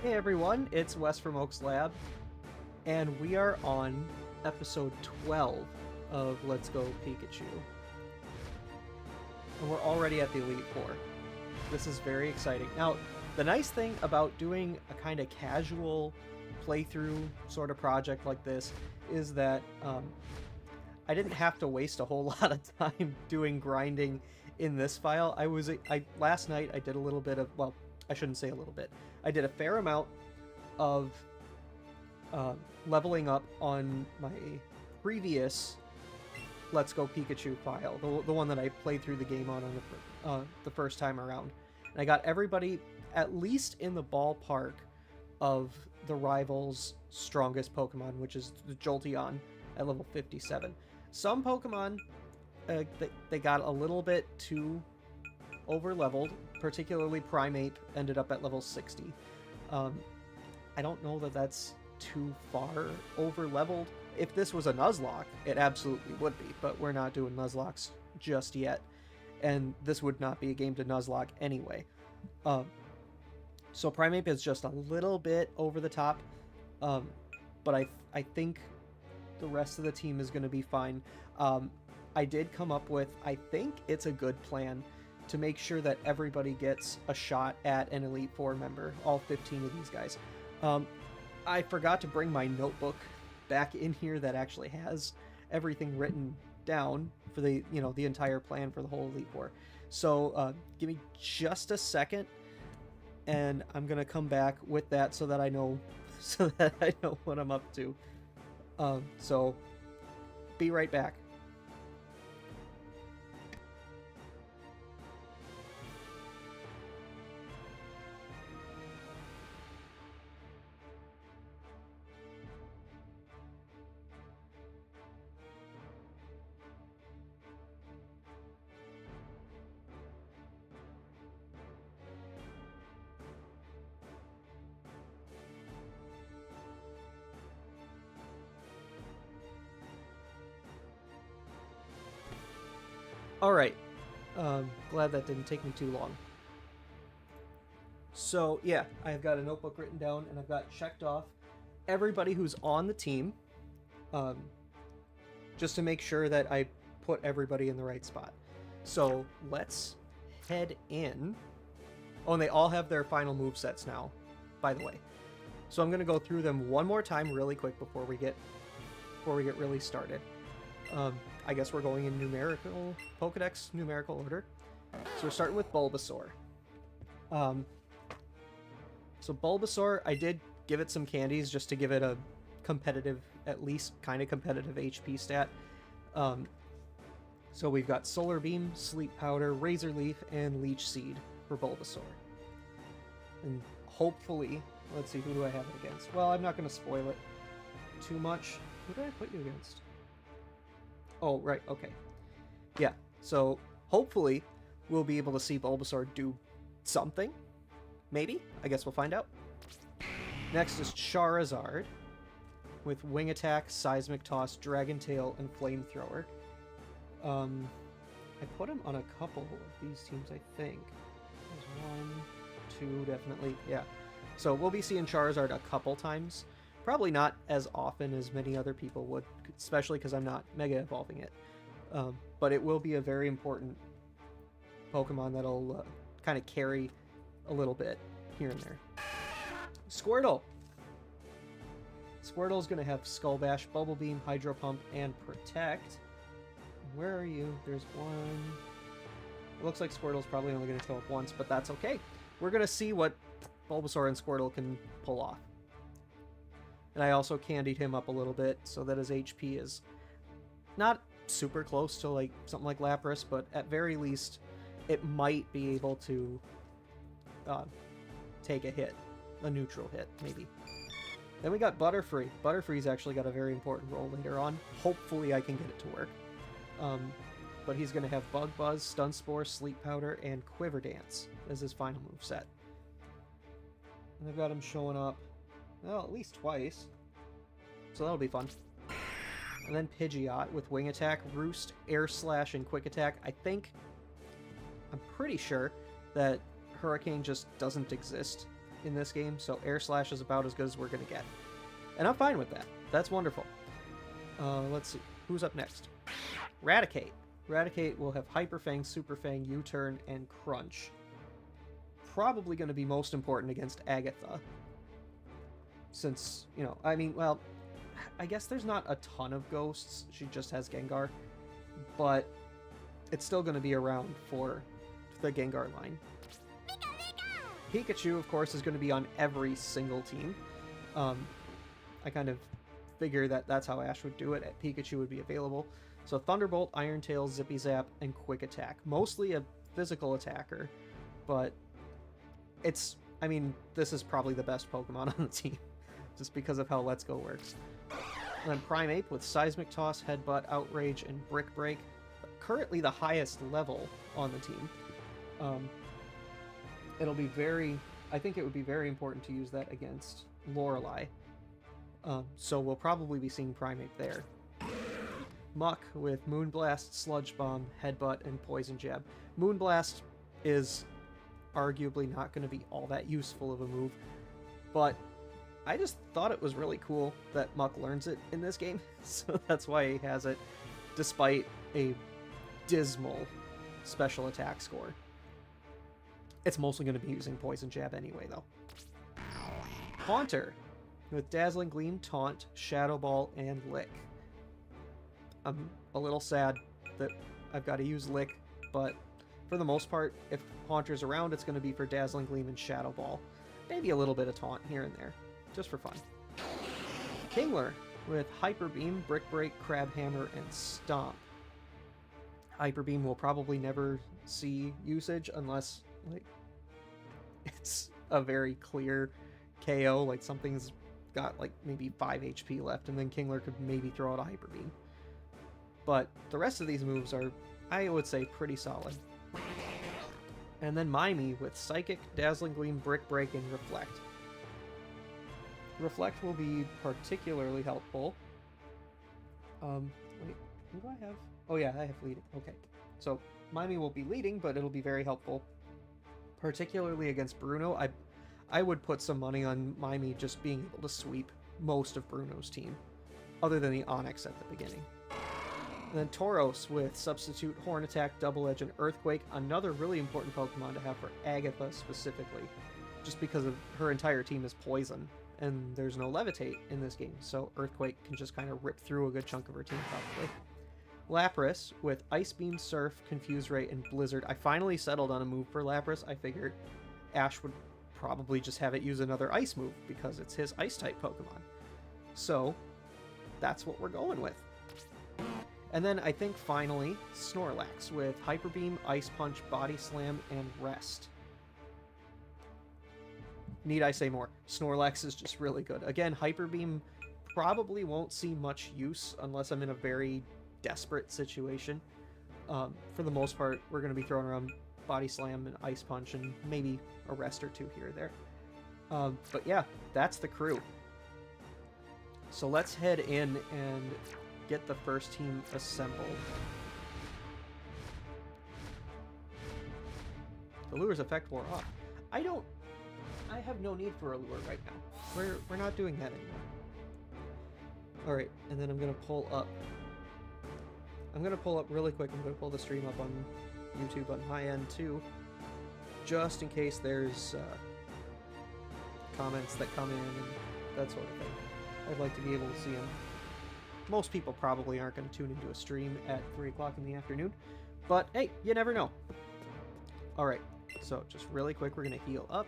Hey everyone, it's Wes from Oaks Lab, and we are on episode 12 of Let's Go Pikachu. And we're already at the Elite Four. This is very exciting. Now, the nice thing about doing a kind of casual playthrough sort of project like this is that I didn't have to waste a whole lot of time doing grinding in this file. Last night I did a little bit of, well, I shouldn't say a little bit. I did a fair amount of leveling up on my previous Let's Go Pikachu file, the one that I played through the game on the first time around. And I got everybody at least in the ballpark of the rival's strongest Pokemon, which is the Jolteon at level 57. Some Pokemon, they got a little bit too over-leveled, particularly Primeape ended up at level 60. I don't know that that's too far over-leveled. If this was a Nuzlocke, it absolutely would be, but we're not doing Nuzlocks just yet, and this would not be a game to Nuzlocke anyway. So Primeape is just a little bit over the top, but I think the rest of the team is going to be fine. I did come up with, I think it's a good plan to make sure that everybody gets a shot at an Elite Four member, all 15 of these guys. I forgot to bring my notebook back in here that actually has everything written down for the entire plan for the whole Elite Four. So give me just a second, and I'm gonna come back with that so that I know what I'm up to. So be right back. Alright, glad that didn't take me too long. So yeah, I've got a notebook written down and I've got checked off everybody who's on the team, just to make sure that I put everybody in the right spot. So let's head in. Oh, and they all have their final movesets now, by the way. So I'm going to go through them one more time really quick before we get really started. I guess we're going in numerical Pokedex numerical order. So we're starting with Bulbasaur. So Bulbasaur, I did give it some candies just to give it a competitive, at least kind of competitive HP stat. So we've got Solar Beam, Sleep Powder, Razor Leaf, and Leech Seed for Bulbasaur. And hopefully, let's see, who do I have it against? Well, I'm not going to spoil it too much. Who did I put you against? Oh, right, okay. Yeah, so hopefully we'll be able to see Bulbasaur do something. Maybe? I guess we'll find out. Next is Charizard with Wing Attack, Seismic Toss, Dragon Tail, and Flamethrower. I put him on a couple of these teams, I think. There's 1, 2, definitely. Yeah. So we'll be seeing Charizard a couple times. Probably not as often as many other people would, especially because I'm not Mega Evolving it. But it will be a very important Pokemon that'll kind of carry a little bit here and there. Squirtle! Squirtle's going to have Skull Bash, Bubble Beam, Hydro Pump, and Protect. Where are you? There's one. It looks like Squirtle's probably only going to show up once, but that's okay. We're going to see what Bulbasaur and Squirtle can pull off. And I also candied him up a little bit so that his HP is not super close to like something like Lapras, but at very least it might be able to take a hit, a neutral hit maybe. Then we got Butterfree. Butterfree's actually got a very important role later on. Hopefully I can get it to work. But he's going to have Bug Buzz, Stun Spore, Sleep Powder, and Quiver Dance as his final moveset. And I've got him showing up, well, at least twice. So that'll be fun. And then Pidgeot with Wing Attack, Roost, Air Slash, and Quick Attack. I'm pretty sure that Hurricane just doesn't exist in this game, so Air Slash is about as good as we're going to get. And I'm fine with that. That's wonderful. Let's see. Who's up next? Raticate. Raticate will have Hyper Fang, Super Fang, U-Turn, and Crunch. Probably going to be most important against Agatha. Since, you know, I mean, well, I guess there's not a ton of ghosts. She just has Gengar. But it's still going to be around for the Gengar line. Pikachu, of course, is going to be on every single team. I kind of figure that that's how Ash would do it. Pikachu would be available. So Thunderbolt, Iron Tail, Zippy Zap, and Quick Attack. Mostly a physical attacker, but it's, I mean, this is probably the best Pokemon on the team, just because of how Let's Go works. And then Primeape with Seismic Toss, Headbutt, Outrage, and Brick Break. Currently the highest level on the team. It'll be very, I think it would be very important to use that against Lorelei. So we'll probably be seeing Primeape there. Muck with Moonblast, Sludge Bomb, Headbutt, and Poison Jab. Moonblast is arguably not going to be all that useful of a move, but I just thought it was really cool that Muck learns it in this game, so that's why he has it, despite a dismal special attack score. It's mostly going to be using Poison Jab anyway, though. Haunter with Dazzling Gleam, Taunt, Shadow Ball, and Lick. I'm a little sad that I've got to use Lick, but for the most part, if Haunter's around, it's going to be for Dazzling Gleam and Shadow Ball. Maybe a little bit of Taunt here and there, just for fun. Kingler with Hyper Beam, Brick Break, Crab Hammer, and Stomp. Hyper Beam will probably never see usage unless, like, it's a very clear KO, like something's got like maybe 5 HP left, and then Kingler could maybe throw out a Hyper Beam. But the rest of these moves are, I would say, pretty solid. And then Mimey with Psychic, Dazzling Gleam, Brick Break, and Reflect. Reflect will be particularly helpful. Wait, who do I have? Oh yeah, I have leading. Okay. So Mimey will be leading, but it'll be very helpful. Particularly against Bruno, I would put some money on Mimey just being able to sweep most of Bruno's team, other than the Onix at the beginning. And then Tauros with Substitute, Horn Attack, Double Edge, and Earthquake, another really important Pokemon to have for Agatha specifically, just because of her entire team is Poison, and there's no Levitate in this game, so Earthquake can just kind of rip through a good chunk of her team probably. Lapras with Ice Beam, Surf, Confuse Ray, and Blizzard. I finally settled on a move for Lapras. I figured Ash would probably just have it use another Ice move because it's his Ice-type Pokemon. So that's what we're going with. And then I think finally Snorlax with Hyper Beam, Ice Punch, Body Slam, and Rest. Need I say more? Snorlax is just really good. Again, Hyper Beam probably won't see much use unless I'm in a very desperate situation. For the most part, we're going to be throwing around Body Slam and Ice Punch and maybe a Rest or two here or there. But yeah, that's the crew. So let's head in and get the first team assembled. The lure's effect wore off. I have no need for a lure right now. We're not doing that anymore. Alright, and then I'm gonna pull up really quick. I'm gonna pull the stream up on YouTube on my end too, just in case there's comments that come in and that sort of thing. I'd like to be able to see them. Most people probably aren't going to tune into a stream at 3 o'clock in the afternoon, but hey, you never know. Alright, so just really quick, we're going to heal up.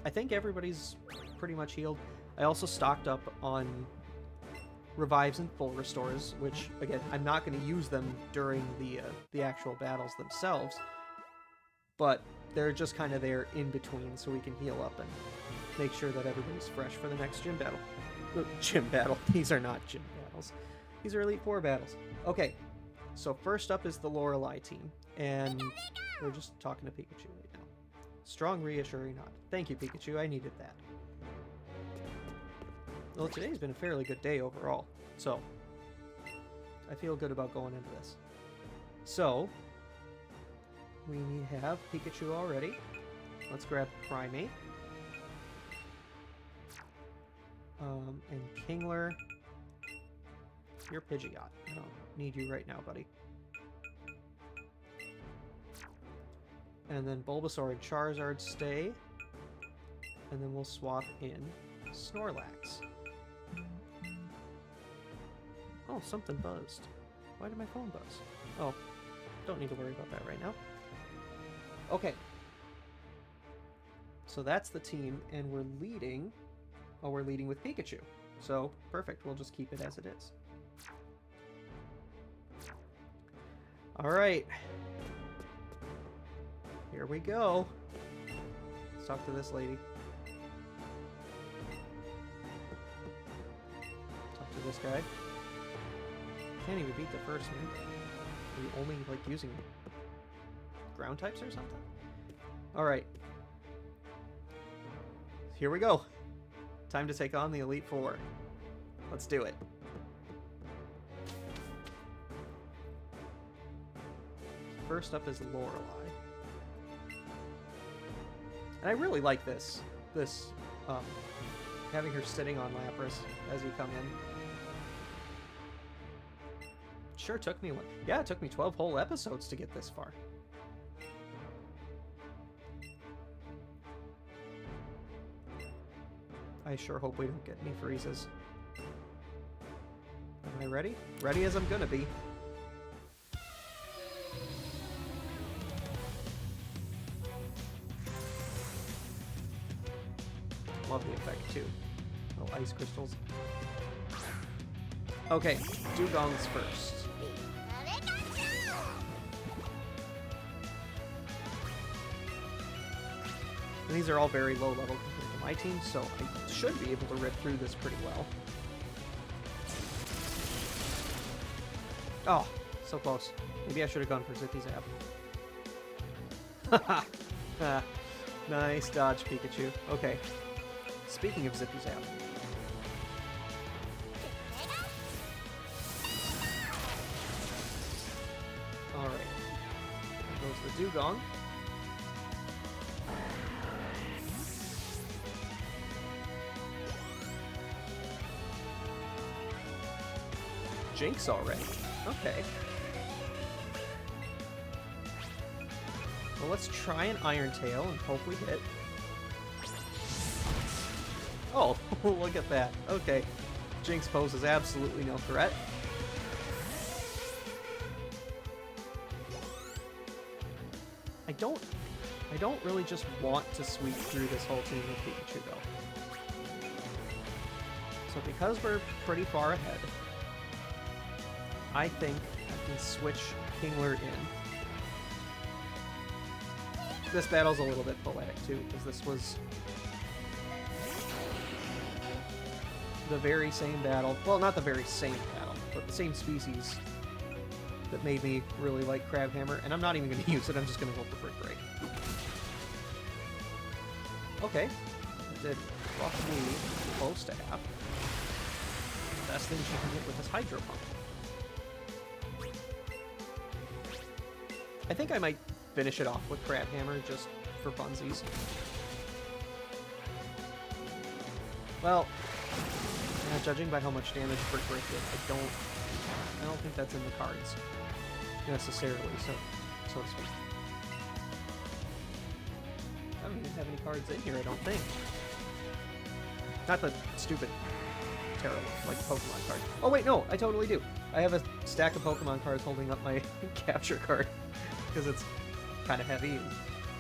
I think everybody's pretty much healed. I also stocked up on revives and full restores, which, again, I'm not going to use them during the actual battles themselves, but they're just kind of there in between so we can heal up and make sure that everybody's fresh for the next gym battle. Gym battle. These are not gym battles. These are Elite Four battles. Okay, so first up is the Lorelei team, and we're just talking to Pikachu right now. Strong, reassuring nod. Thank you, Pikachu. I needed that. Well, today's been a fairly good day overall, so I feel good about going into this. So, we have Pikachu already. Let's grab Primeape. And Kingler, you're Pidgeot. I don't need you right now, buddy. And then Bulbasaur and Charizard stay. And then we'll swap in Snorlax. Oh, something buzzed. Why did my phone buzz? Oh, don't need to worry about that right now. Okay. So that's the team, and we're leading... Oh, we're leading with Pikachu. So, perfect. We'll just keep it as it is. Alright. Here we go. Let's talk to this lady. Talk to this guy. Can't even beat the first one. Are you only, like, using ground types or something? Alright. Here we go. Time to take on the Elite Four. Let's do it. First up is Lorelei. And I really like this. Having her sitting on Lapras as you come in. Sure took me, yeah, it took me 12 whole episodes to get this far. I sure hope we don't get any freezes. Am I ready? Ready as I'm gonna be. Love the effect too. Little ice crystals. Okay, Dugong's first. And these are all very low level compared to my team, so I should be able to rip through this pretty well. Oh, so close. Maybe I should have gone for Zippy Zap. Haha. Nice dodge, Pikachu. Okay. Speaking of Zippy Zap. Alright. There goes the Dugong. Jinx already. Okay. Well, let's try an Iron Tail and hope we hit. Oh, look at that. Okay. Jinx poses absolutely no threat. I don't really just want to sweep through this whole team with Pikachu, though. So because we're pretty far ahead, I think I can switch Kingler in. This battle's a little bit poetic, too, because this was the very same battle. Well, not the very same battle, but the same species that made me really like Crabhammer, and I'm not even going to use it, I'm just going to go for Brick Break. Okay, that did roughly close to half. Best thing she can get with this Hydro Pump. I think I might finish it off with Crabhammer just for funsies. Well, yeah, judging by how much damage Brick Break did, I don't think that's in the cards necessarily, so to speak. I don't even have any cards in here, I don't think. Not the stupid, terrible, like, Pokemon card. Oh wait, no, I totally do. I have a stack of Pokemon cards holding up my capture card, because it's kind of heavy and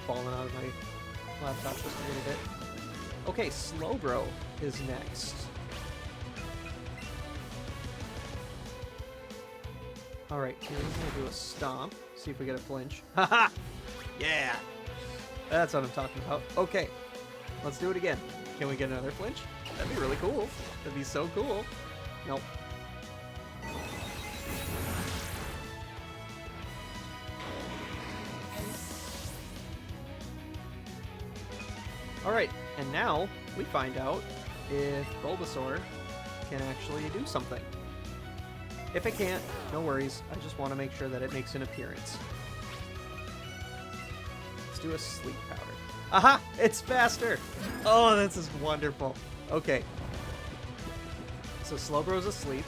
falling out of my laptop just a little bit. Okay, Slowbro is next. Alright, here we're going to do a stomp, see if we get a flinch. Haha! Yeah! That's what I'm talking about. Okay, let's do it again. Can we get another flinch? That'd be really cool. That'd be so cool. Nope. Alright, and now we find out if Bulbasaur can actually do something. If it can't, no worries. I just want to make sure that it makes an appearance. Let's do a Sleep Powder. Aha! It's faster! Oh, this is wonderful. Okay. So Slowbro's asleep.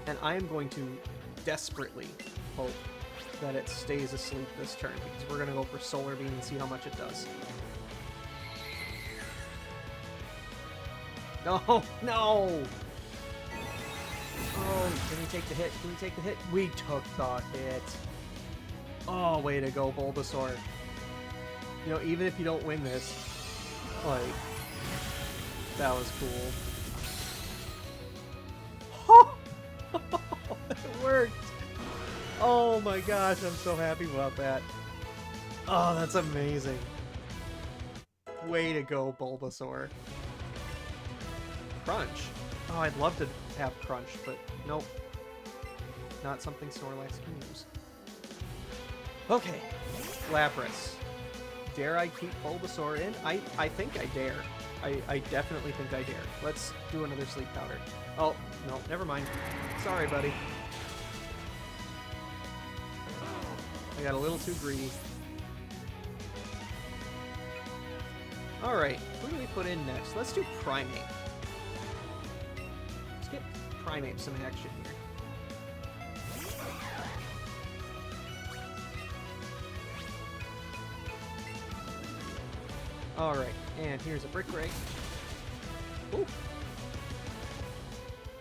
And I am going to desperately hope that it stays asleep this turn, because we're going to go for Solar Beam and see how much it does. No! No! Oh, can we take the hit? Can we take the hit? We took the hit. Oh, way to go, Bulbasaur. You know, even if you don't win this, like, that was cool. It worked! Oh my gosh, I'm so happy about that. Oh, that's amazing. Way to go, Bulbasaur. Crunch. Oh, I'd love to have Crunch, but nope. Not something Snorlax can use. Okay. Lapras. Dare I keep Bulbasaur in? I think I dare. I definitely think I dare. Let's do another Sleep Powder. Oh, no, never mind. Sorry, buddy. I got a little too greedy. Alright, who do we put in next? Let's do Primate. Let's get Primate some action here. Alright, and here's a Brick Break. Ooh.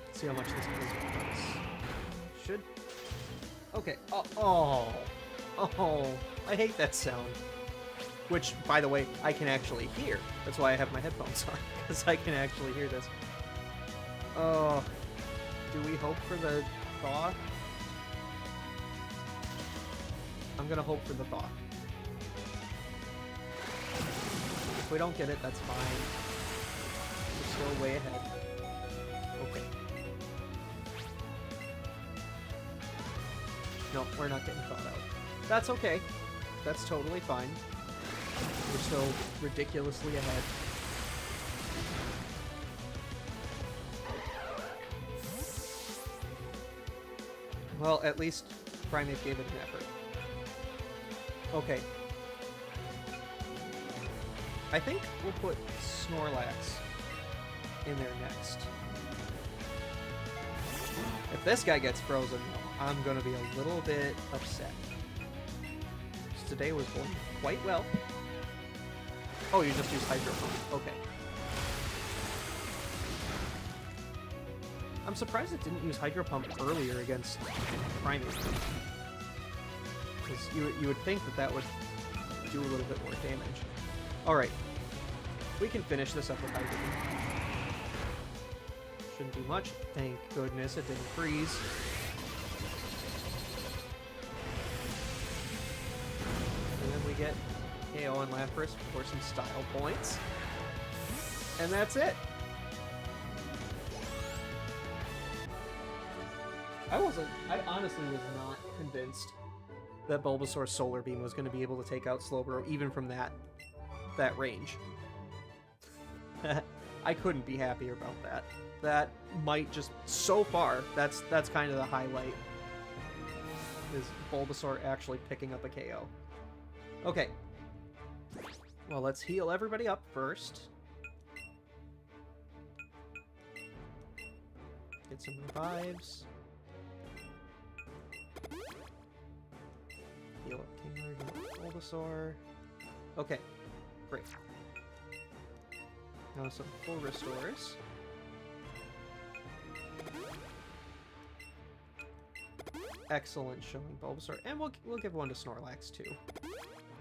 Let's see how much this does. Should. Okay. Oh. I hate that sound. Which, by the way, I can actually hear. That's why I have my headphones on, because I can actually hear this. Oh. Do we hope for the thaw? I'm gonna hope for the thaw. If we don't get it, that's fine. We're still way ahead. Okay. No, we're not getting thawed out. That's okay. That's totally fine. We're still ridiculously ahead. Well, at least Primate gave it an effort. Okay. I think we'll put Snorlax in there next. If this guy gets frozen, though, I'm going to be a little bit upset. Today was going quite well. Oh, you just used Hydro Pump. Okay. I'm surprised it didn't use Hydro Pump earlier against Primate. Because you would think that would do a little bit more damage. Alright. We can finish this up with Hydro Pump. Shouldn't do much. Thank goodness it didn't freeze. And then we get KO and Lapras for some style points. And that's it. I honestly was not convinced that Bulbasaur's Solar Beam was going to be able to take out Slowbro even from that range. I couldn't be happier about that. That might just, so far, that's kind of the highlight, is Bulbasaur actually picking up a KO. Okay. Well, let's heal everybody up first. Get some revives. Heal up Kingler, heal up Bulbasaur. Okay, great. Now some full restores. Excellent showing, Bulbasaur. And we'll give one to Snorlax, too.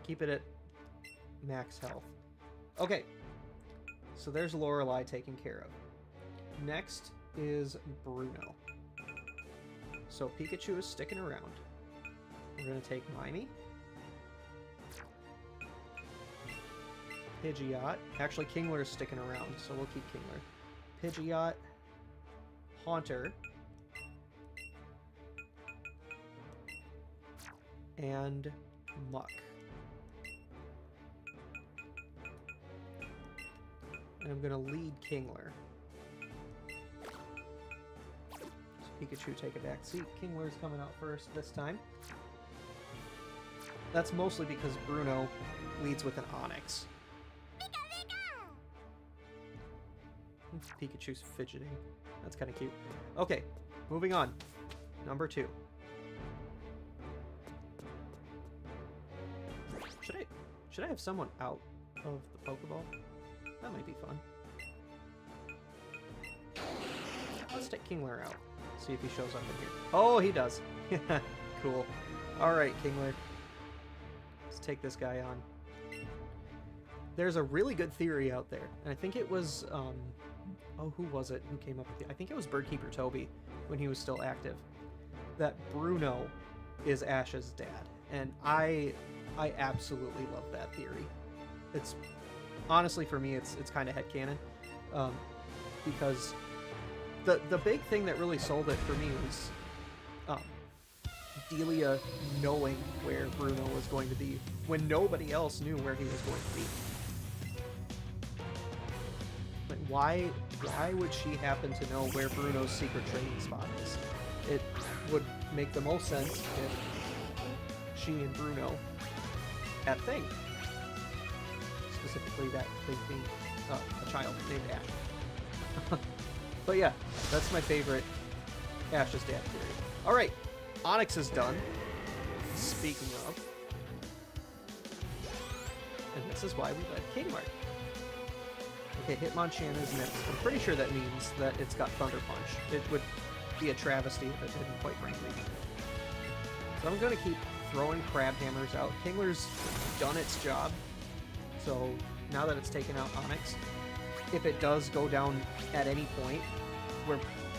Keep it at max health. Okay. So there's Lorelei taken care of. Next is Bruno. So Pikachu is sticking around. We're going to take Miney. Pidgeot. Actually, Kingler is sticking around, so we'll keep Kingler. Pidgeot. Haunter. And Muck. And I'm going to lead Kingler. So Pikachu take a back seat. Kingler's coming out first this time. That's mostly because Bruno leads with an Onix. Pikachu's fidgeting. That's kind of cute. Okay, moving on. Number 2. Should I have someone out of the Pokeball? That might be fun. Let's take Kingler out. See if he shows up in here. Oh, he does. Cool. Alright, Kingler. Let's take this guy on. There's a really good theory out there. And I think it was, oh, who was it who came up with it? I think it was Birdkeeper Toby when he was still active. That Bruno is Ash's dad. And I absolutely love that theory. It's, honestly, for me, it's kind of headcanon. Because the big thing that really sold it for me was Delia knowing where Bruno was going to be when nobody else knew where he was going to be. Like, why would she happen to know where Bruno's secret training spot is? It would make the most sense if she and Bruno had a thing. Specifically that thing being a child named Ash. But yeah, that's my favorite Ash's dad theory. Alright, Onix is done. Speaking of. And this is why we led Kingler. Okay, Hitmonchan is next. I'm pretty sure that means that it's got Thunder Punch. It would be a travesty if it didn't, quite frankly. So I'm going to keep throwing Crab Hammers out. Kingler's done its job. So now that it's taken out Onix, if it does go down at any point,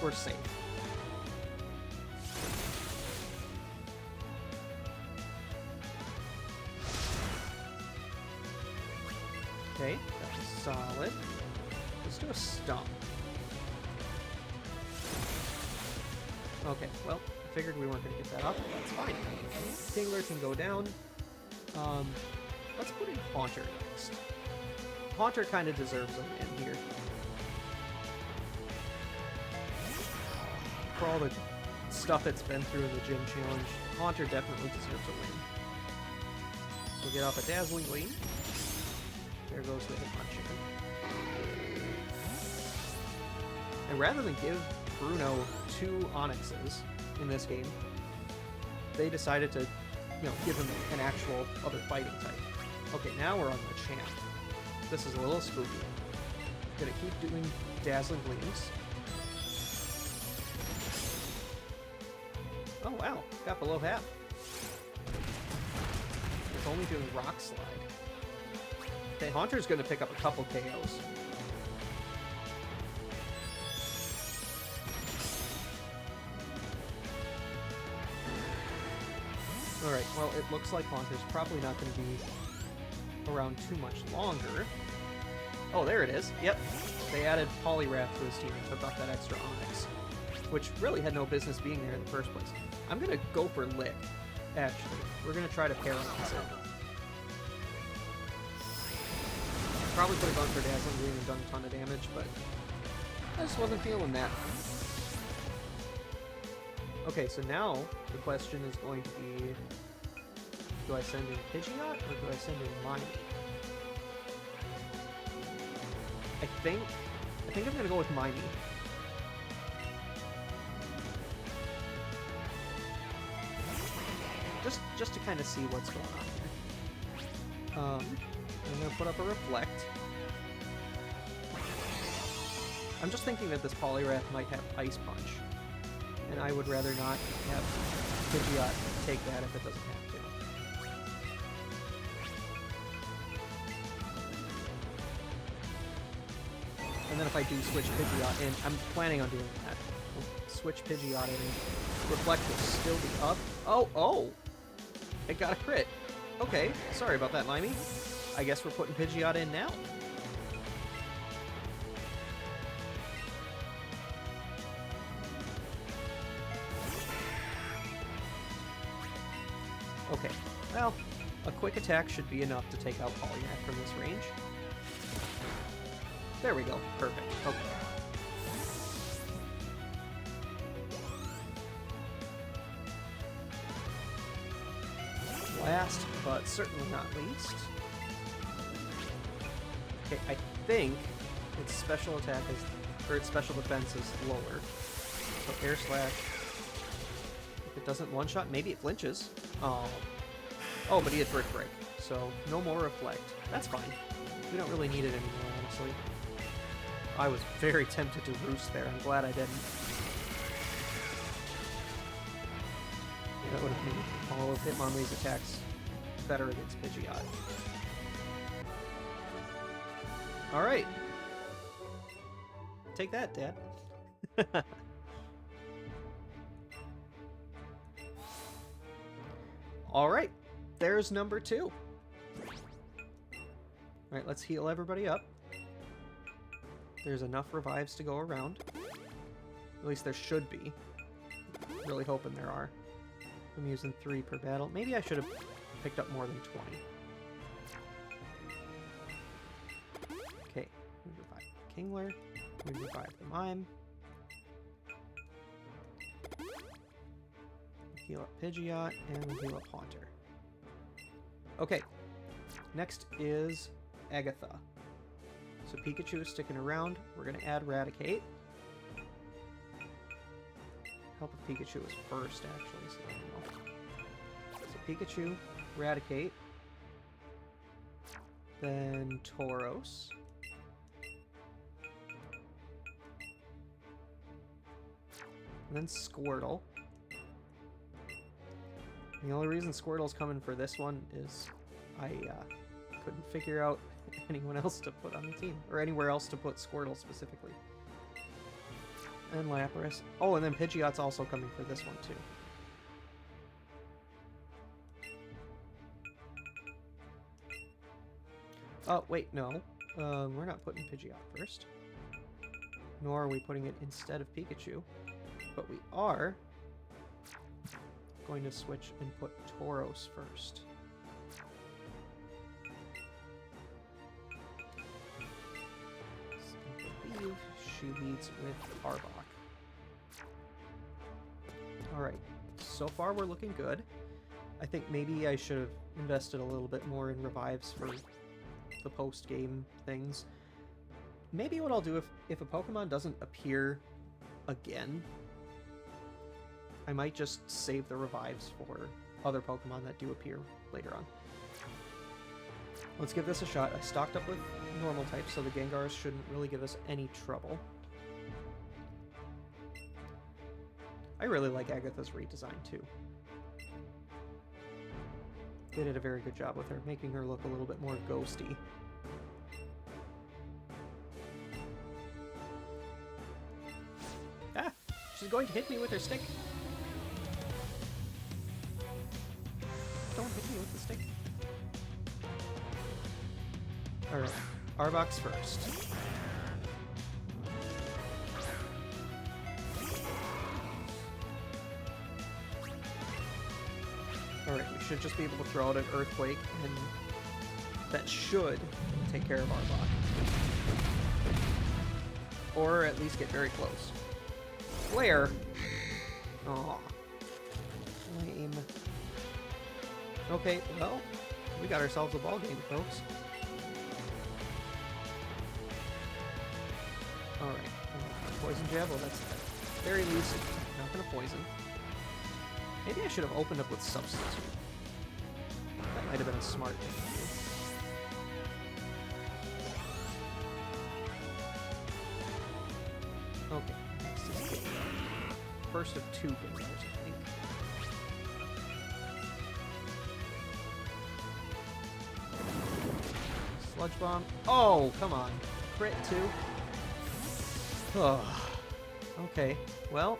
we're safe. Okay, that's solid. Let's do a stomp. Okay, well, I figured we weren't going to get that up. That's fine. Kingler can go down. Let's put in Haunter next. Haunter kind of deserves a win here. For all the stuff it's been through in the gym challenge, Haunter definitely deserves a win. So get off a Dazzling Gleam. There goes the Hitmonchan. And rather than give Bruno 2 Onixes in this game, they decided to, give him an actual other fighting type. Okay, now we're on the champ. This is a little spooky. Gonna keep doing Dazzling Gleams. Oh wow, got below half. It's only doing Rock Slide. Okay, Haunter's gonna pick up a couple KOs. Alright, well, it looks like Haunter's probably not going to be around too much longer. Oh, there it is. Yep. They added Poliwrath to his team and took off that extra Onix, which really had no business being there in the first place. I'm going to go for Lick, actually. We're going to try to paralyze it. Probably could have gone for Dazzling Gleam and done a ton of damage, but I just wasn't feeling that. Okay, so now the question is going to be, do I send in Pidgeot or do I send in Miney? I think I'm gonna go with Miney. Just to kind of see what's going on here. I'm gonna put up a Reflect. I'm just thinking that this Poliwrath might have Ice Punch. And I would rather not have Pidgeot take that if it doesn't have to. And then if I do switch Pidgeot in, I'm planning on doing that. We'll switch Pidgeot in. Reflect will still be up. Oh! It got a crit. Okay, sorry about that, Limey. I guess we're putting Pidgeot in now. Okay, well, a quick attack should be enough to take out Poliwrath from this range. There we go, perfect. Okay. Last, but certainly not least. Okay, I think its special attack is or its special defense is lower. So air slash. If it doesn't one-shot, maybe it flinches. Oh, but he had brick break, so no more reflect. That's fine. We don't really need it anymore, honestly. I was very tempted to roost there. I'm glad I didn't. That would have made all of Hitmonlee's attacks better against Pidgeot. Alright. Take that, Dad. Alright. There's number 2. Alright, let's heal everybody up. There's enough revives to go around. At least there should be. Really hoping there are. I'm using 3 per battle. Maybe I should have picked up more than 20. Okay, we revive the Kingler. We revive the Mime. We heal up Pidgeot, and we heal up Haunter. Okay, next is Agatha. So Pikachu is sticking around. We're going to add Eradicate. Help if Pikachu was first, actually, so I don't know. So Pikachu, Eradicate. Then Tauros. And then Squirtle. The only reason Squirtle's coming for this one is I couldn't figure out anyone else to put on the team, or anywhere else to put Squirtle specifically. And Lapras. Oh, and then Pidgeot's also coming for this one too. Oh, wait, no. We're not putting Pidgeot first. Nor are we putting it instead of Pikachu. But we are going to switch and put Tauros first. I believe she leads with Arbok. Alright, so far we're looking good. I think maybe I should have invested a little bit more in revives for the post-game things. Maybe what I'll do if a Pokemon doesn't appear again, I might just save the revives for other Pokemon that do appear later on. Let's give this a shot. I stocked up with normal types, so the Gengars shouldn't really give us any trouble. I really like Agatha's redesign, too. They did a very good job with her, making her look a little bit more ghosty. Ah! She's going to hit me with her stick! Don't hit me with the stick. Alright, Arbok's first. Alright, we should just be able to throw out an Earthquake, and that should take care of Arbok. Or at least get very close. Flare! Aw. Lame. Okay, well, we got ourselves a ball game, folks. Alright, Poison Jab, well that's at very least not gonna poison. Maybe I should have opened up with Substitute. That might have been a smart thing to do. Okay, next is Gengar. First of 2 Gengars, I think. Sludge Bomb. Oh, come on. Crit, too? Oh. Okay, well.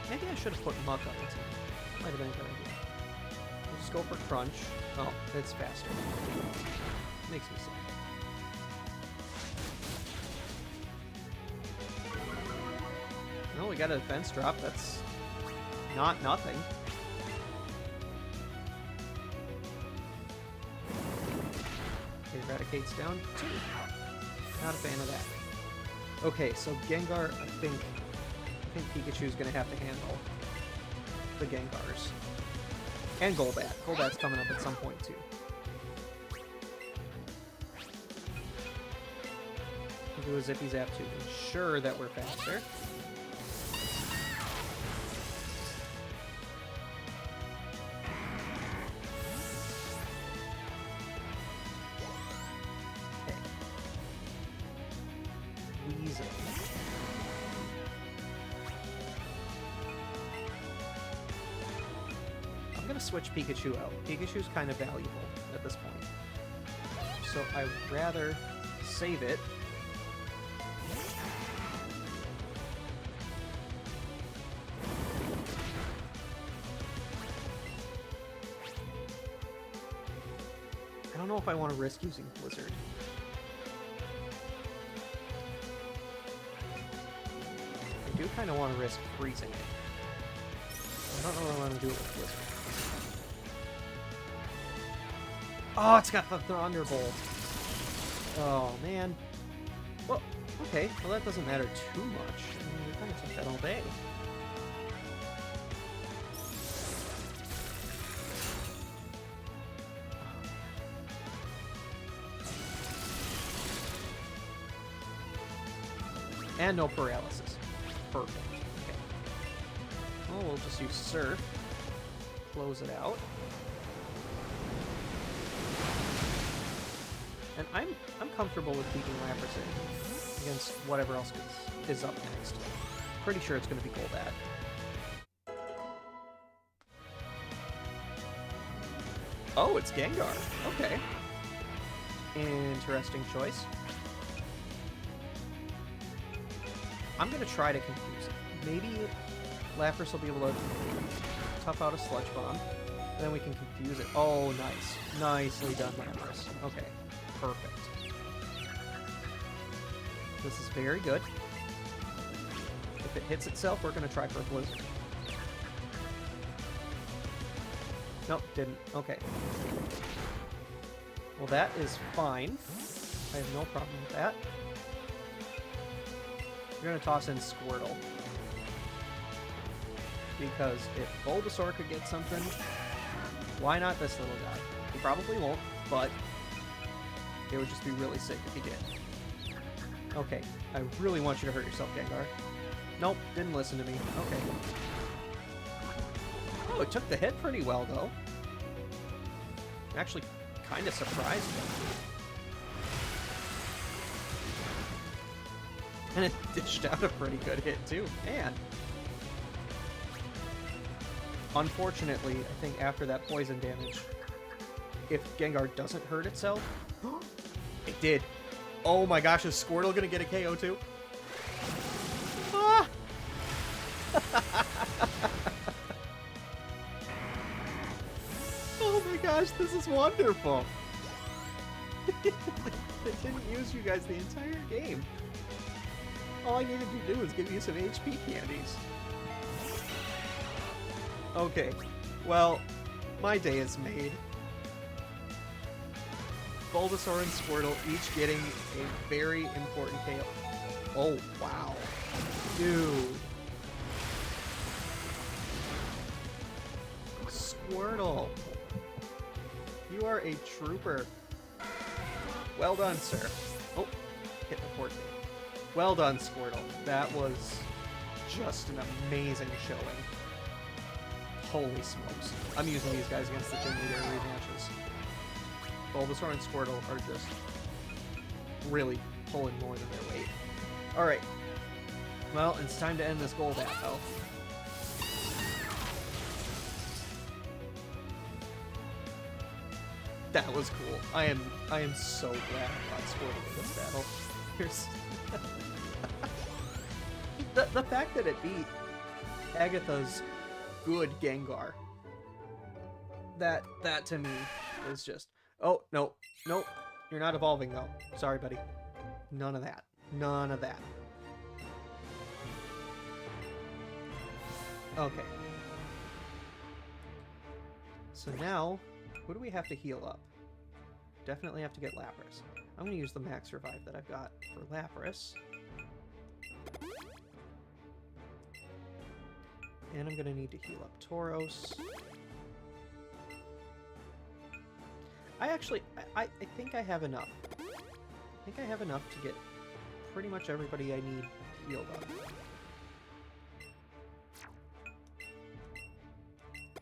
Maybe I should have put Muck on the team. Might have been a good idea. We'll just go for Crunch. Oh, it's faster. Makes me sad. No, we got a defense drop. That's not nothing. Okay, Eradicate's down 2. Not a fan of that. Okay, so Gengar, I think Pikachu's gonna have to handle the Gengars. And Golbat. Golbat's coming up at some point, too. We'll do a Zippy Zap, too. Ensure that we're faster. Okay. Weasel. I'm gonna switch Pikachu out. Pikachu's kind of valuable at this point. So I'd rather save it. I don't know if I want to risk using Blizzard. I do kind of want to risk freezing it. I don't know what I want to do with Blizzard. Oh, it's got the Thunderbolt. Oh, man. Well, okay. Well, that doesn't matter too much. I mean, we kind of took that all day. And no paralysis. Perfect. Okay. Well, we'll just use Surf. Close it out. And I'm comfortable with keeping Lapras in against whatever else is up next. Pretty sure it's going to be Golbat. Oh, it's Gengar. Okay. Interesting choice. I'm going to try to confuse it. Maybe Lapras will be able to tough out a Sludge Bomb. And then we can confuse it. Oh, nice. Nicely done, Lapras. Okay. Perfect. This is very good. If it hits itself, we're going to try for a Blizzard. Nope, didn't. Okay. Well, that is fine. I have no problem with that. We're going to toss in Squirtle. Because if Bulbasaur could get something, why not this little guy? He probably won't, but it would just be really sick if he did. Okay, I really want you to hurt yourself, Gengar. Nope, didn't listen to me. Okay. Oh, it took the hit pretty well, though. Actually, kind of surprised me. And it dished out a pretty good hit, too. Man. Unfortunately, I think after that poison damage, if Gengar doesn't hurt itself... It did. Oh my gosh, is Squirtle gonna get a KO, too? Ah! Oh my gosh, this is wonderful! It didn't use you guys the entire game. All I needed to do was give you some HP candies. Okay, well, my day is made. Bulbasaur and Squirtle each getting a very important KO. Oh, wow. Dude. Squirtle. You are a trooper. Well done, sir. Oh, hit the port. Well done, Squirtle. That was just an amazing showing. Holy smokes. I'm using these guys against the Gym Leader rematches. Bulbasaur and Squirtle are just really pulling more than their weight. Alright. Well, it's time to end this Golbat, though. That was cool. I am so glad I got Squirtle in this battle. Here's the fact that it beat Agatha's good Gengar. That to me is just... Oh, no. Nope. You're not evolving, though. Sorry, buddy. None of that. None of that. Okay. So now, who do we have to heal up? Definitely have to get Lapras. I'm going to use the max revive that I've got for Lapras. And I'm going to need to heal up Tauros. I think I have enough. I think I have enough to get pretty much everybody I need healed up.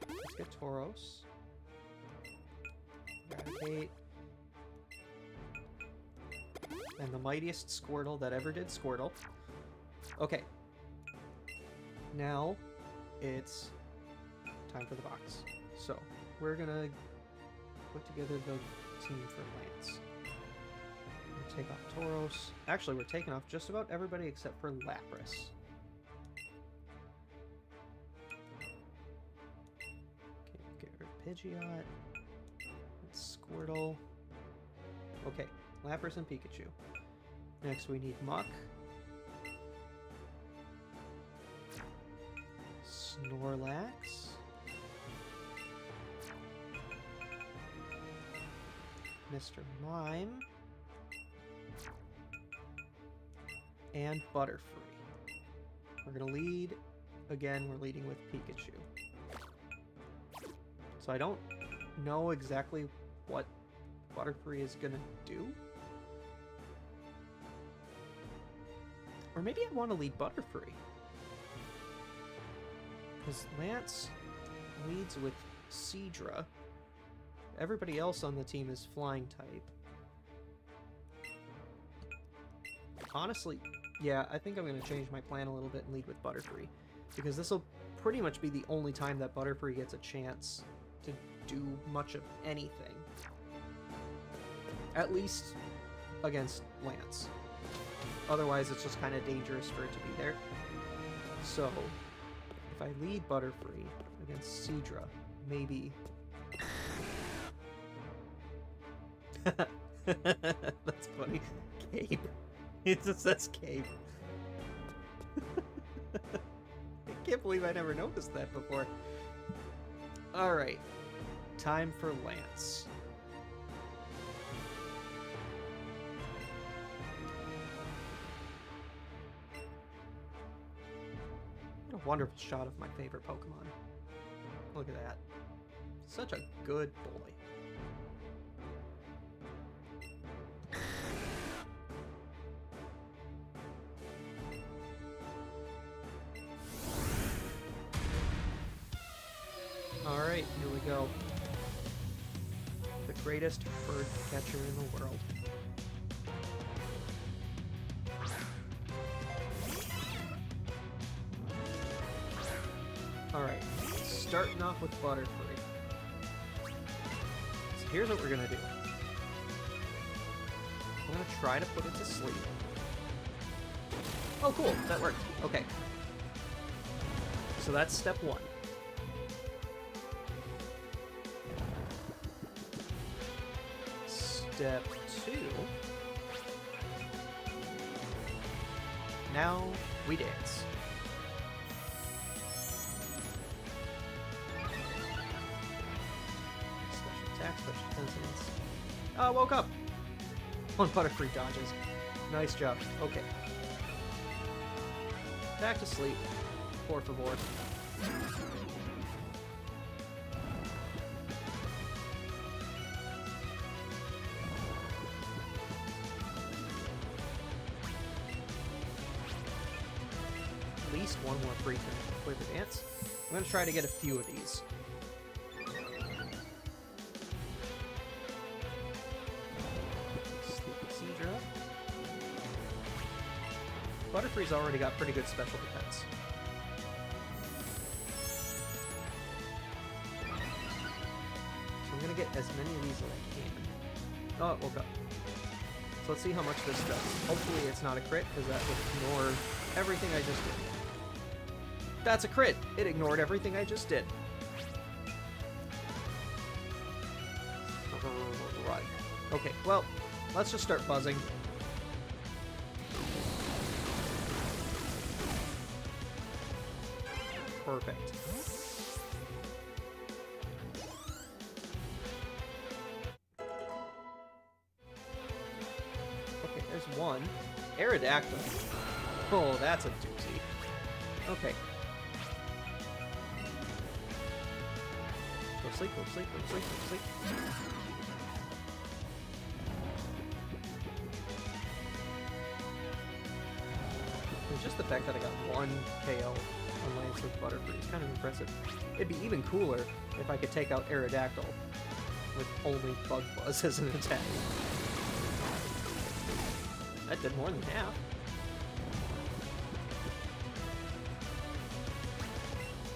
Let's get Tauros. Eradicate. And the mightiest Squirtle that ever did Squirtle. Okay. Now, it's time for the box. So, we're gonna put together the team for Lance. We'll take off Tauros. Actually, we're taking off just about everybody except for Lapras. Okay, get rid of Pidgeot. Squirtle. Okay, Lapras and Pikachu. Next we need Muck. Snorlax. Mr. Mime. And Butterfree. We're gonna lead. Again, we're leading with Pikachu. So I don't know exactly what Butterfree is gonna do. Or maybe I want to lead Butterfree. Because Lance leads with Seadra. Everybody else on the team is flying type. Honestly, yeah, I think I'm going to change my plan a little bit and lead with Butterfree. Because this will pretty much be the only time that Butterfree gets a chance to do much of anything. At least against Lance. Otherwise, it's just kind of dangerous for it to be there. So, if I lead Butterfree against Seadra, maybe... That's funny. Cape. It just says Cape. I can't believe I never noticed that before. Alright. Time for Lance. What a wonderful shot of my favorite Pokemon. Look at that. Such a good boy. Alright, here we go. The greatest bird catcher in the world. Alright, starting off with Butterfree. So here's what we're gonna do. I'm gonna try to put it to sleep. Oh cool, that worked. Okay. So that's step one. Step two. Now we dance. Special attack, special defense. Oh, woke up! One Butterfree dodges. Nice job. Okay. Back to sleep. Por favor. At least one more free for the dance. I'm going to try to get a few of these. Sleepy Seadra. Butterfree's already got pretty good special defense. So I'm going to get as many of these as I can. Oh, it woke up. So let's see how much this does. Hopefully it's not a crit, because that would ignore everything I just did. That's a crit! It ignored everything I just did. Right. Okay, well, let's just start buzzing. Perfect. Okay, there's one. Aerodactyl. Oh, that's a doozy. Okay. Go sleep, go sleep, go sleep, go sleep. just the fact that I got 1 KO on Lance with Butterfree is kind of impressive. It'd be even cooler if I could take out Aerodactyl with only Bug Buzz as an attack. That did more than half.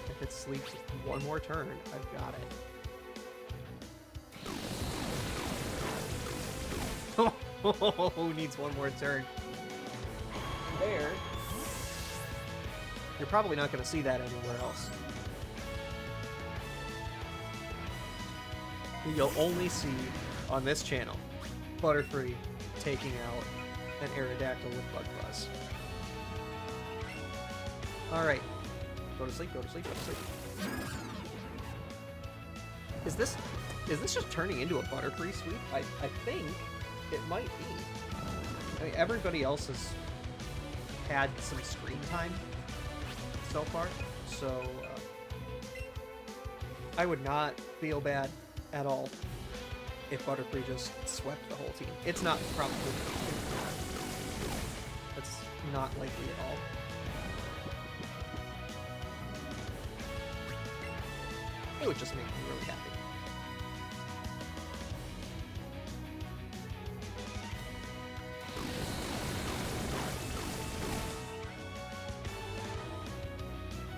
If it sleeps 1 more turn, I've got it. Who needs 1 more turn? There. You're probably not going to see that anywhere else. You'll only see on this channel Butterfree taking out an Aerodactyl with Bug Buzz. Alright. Go to sleep, go to sleep, go to sleep. Is this just turning into a Butterfree sweep? I think it might be. I mean, everybody else has had some screen time so far, so I would not feel bad at all if Butterfree just swept the whole team. It's not probably. That's not likely at all. It would just make me really happy.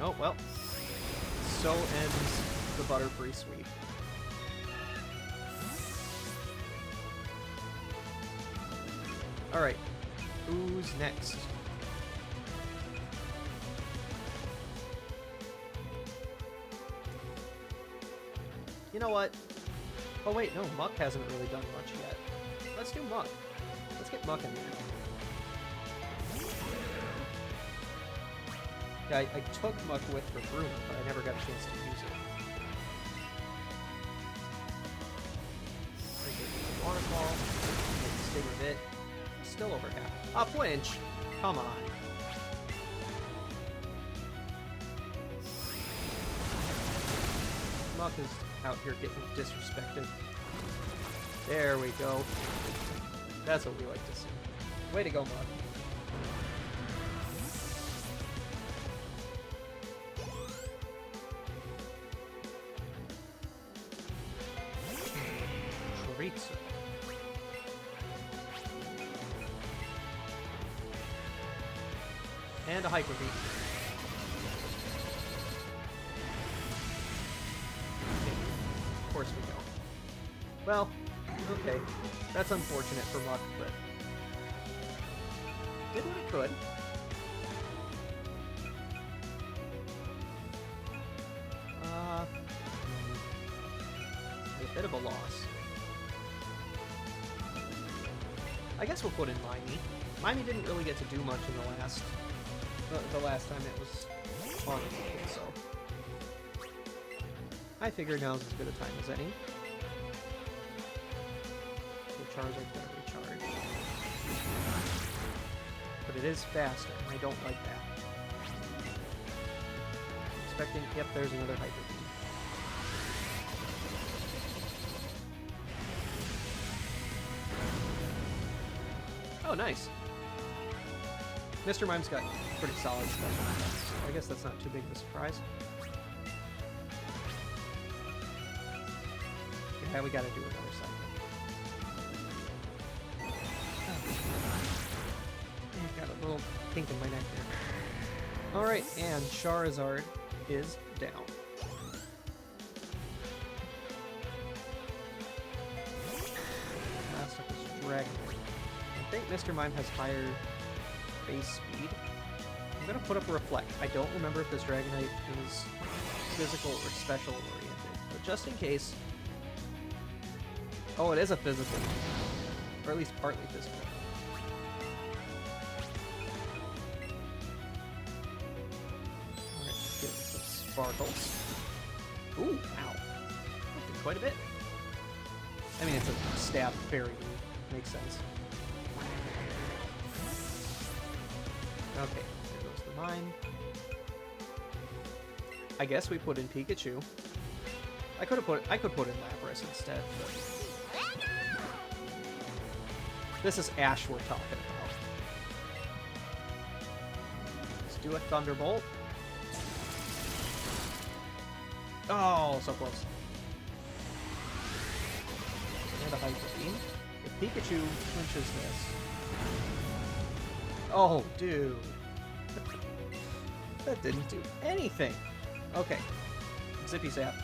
Oh, well. So ends the Butterfree sweep. Alright. Who's next? You know what? Oh wait, no, Muck hasn't really done much yet. Let's do Muck. Let's get Muck in there. Yeah, I took Muck with for Bruno, but I never got a chance to use it. Waterfall. Stay with it. Still over half. A flinch! Come on. Muck is out here getting disrespected. There we go. That's what we like to see. Way to go, Muck. Chorizo. And a Hyper Beam. Of course we don't. Well, okay. That's unfortunate for Muck, but did what it could. A bit of a loss. I guess we'll put in Mimey. Mimey didn't really get to do much in the last time it was on the field, so I figure now's as good a time as any. So Charizard's gonna recharge. But it is faster, and I don't like that. Expecting, yep, there's another Hyper Beam. Oh, nice. Mr. Mime's got pretty solid special attacks, so I guess that's not too big of a surprise. Yeah, we gotta do another cycle. Oh. Got a little kink in my neck there. Alright, and Charizard is down. Last up is Dragonite. I think Mr. Mime has higher base speed. I'm gonna put up a Reflect. I don't remember if this Dragonite is physical or special oriented, but just in case. Oh, it is a physical, or at least partly physical. Alright, let's get some Sparkles. Ooh, wow. That did quite a bit. I mean, it's a stab fairy move. Makes sense. Okay, there goes the mine. I guess we put in Pikachu. I could put in Lapras instead, but this is Ash we're talking about. do a Thunderbolt. Oh, so close. And a Hyper Beam. If Pikachu clinches this... Oh, dude. That didn't do anything. Okay. Zippy Zap.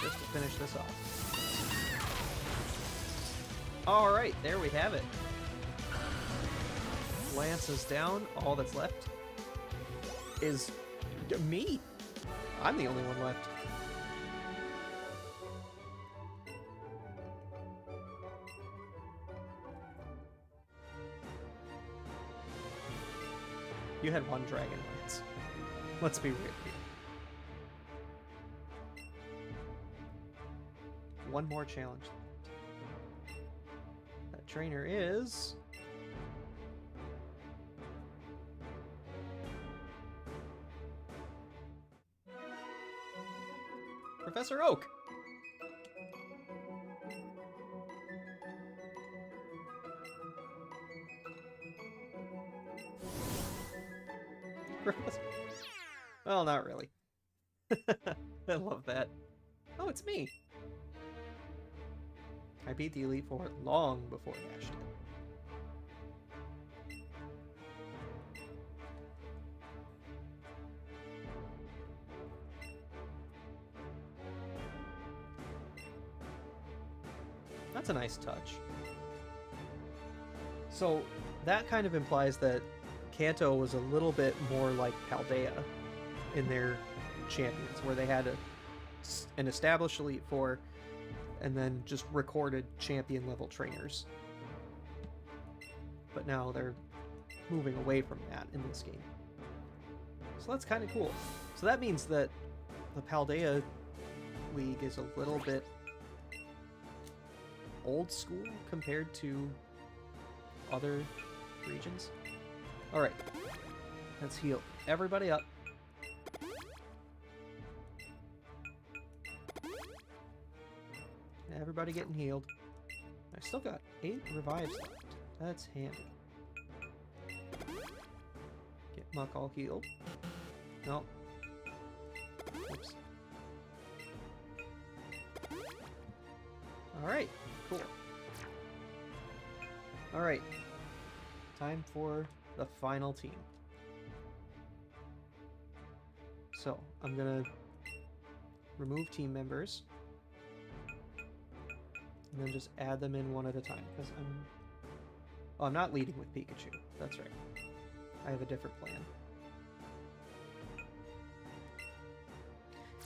Just to finish this off. Alright, there we have it. Lance is down. All that's left is me. I'm the only one left. You had one Dragon Lance. Let's be real here. One more challenge left. That trainer is... Professor Oak! Well, not really. I love that. Oh, it's me! I beat the Elite Four long before Ash did. That's a nice touch. So, that kind of implies that Kanto was a little bit more like Paldea in their champions, where they had an established Elite Four and then just recorded champion level trainers. But now they're moving away from that in this game. So that's kind of cool. So that means that the Paldea League is a little bit old school compared to other regions. Alright, let's heal everybody up. Everybody getting healed. I still got 8 revives left. That's handy. Get Muck all healed. No. Oops. Alright, cool. Alright. Time for the final team. So, I'm gonna remove team members. And then just add them in one at a time, because I'm not leading with Pikachu. That's right. I have a different plan.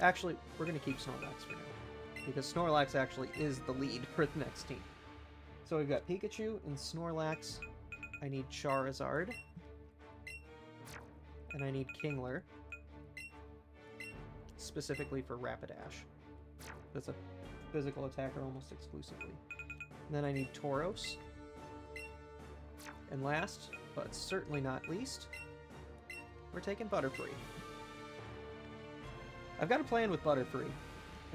Actually, we're going to keep Snorlax for now, because Snorlax actually is the lead for the next team. So we've got Pikachu and Snorlax. I need Charizard. And I need Kingler. Specifically for Rapidash. That's a physical attacker almost exclusively. And then I need Tauros. And last, but certainly not least, we're taking Butterfree. I've got a plan with Butterfree.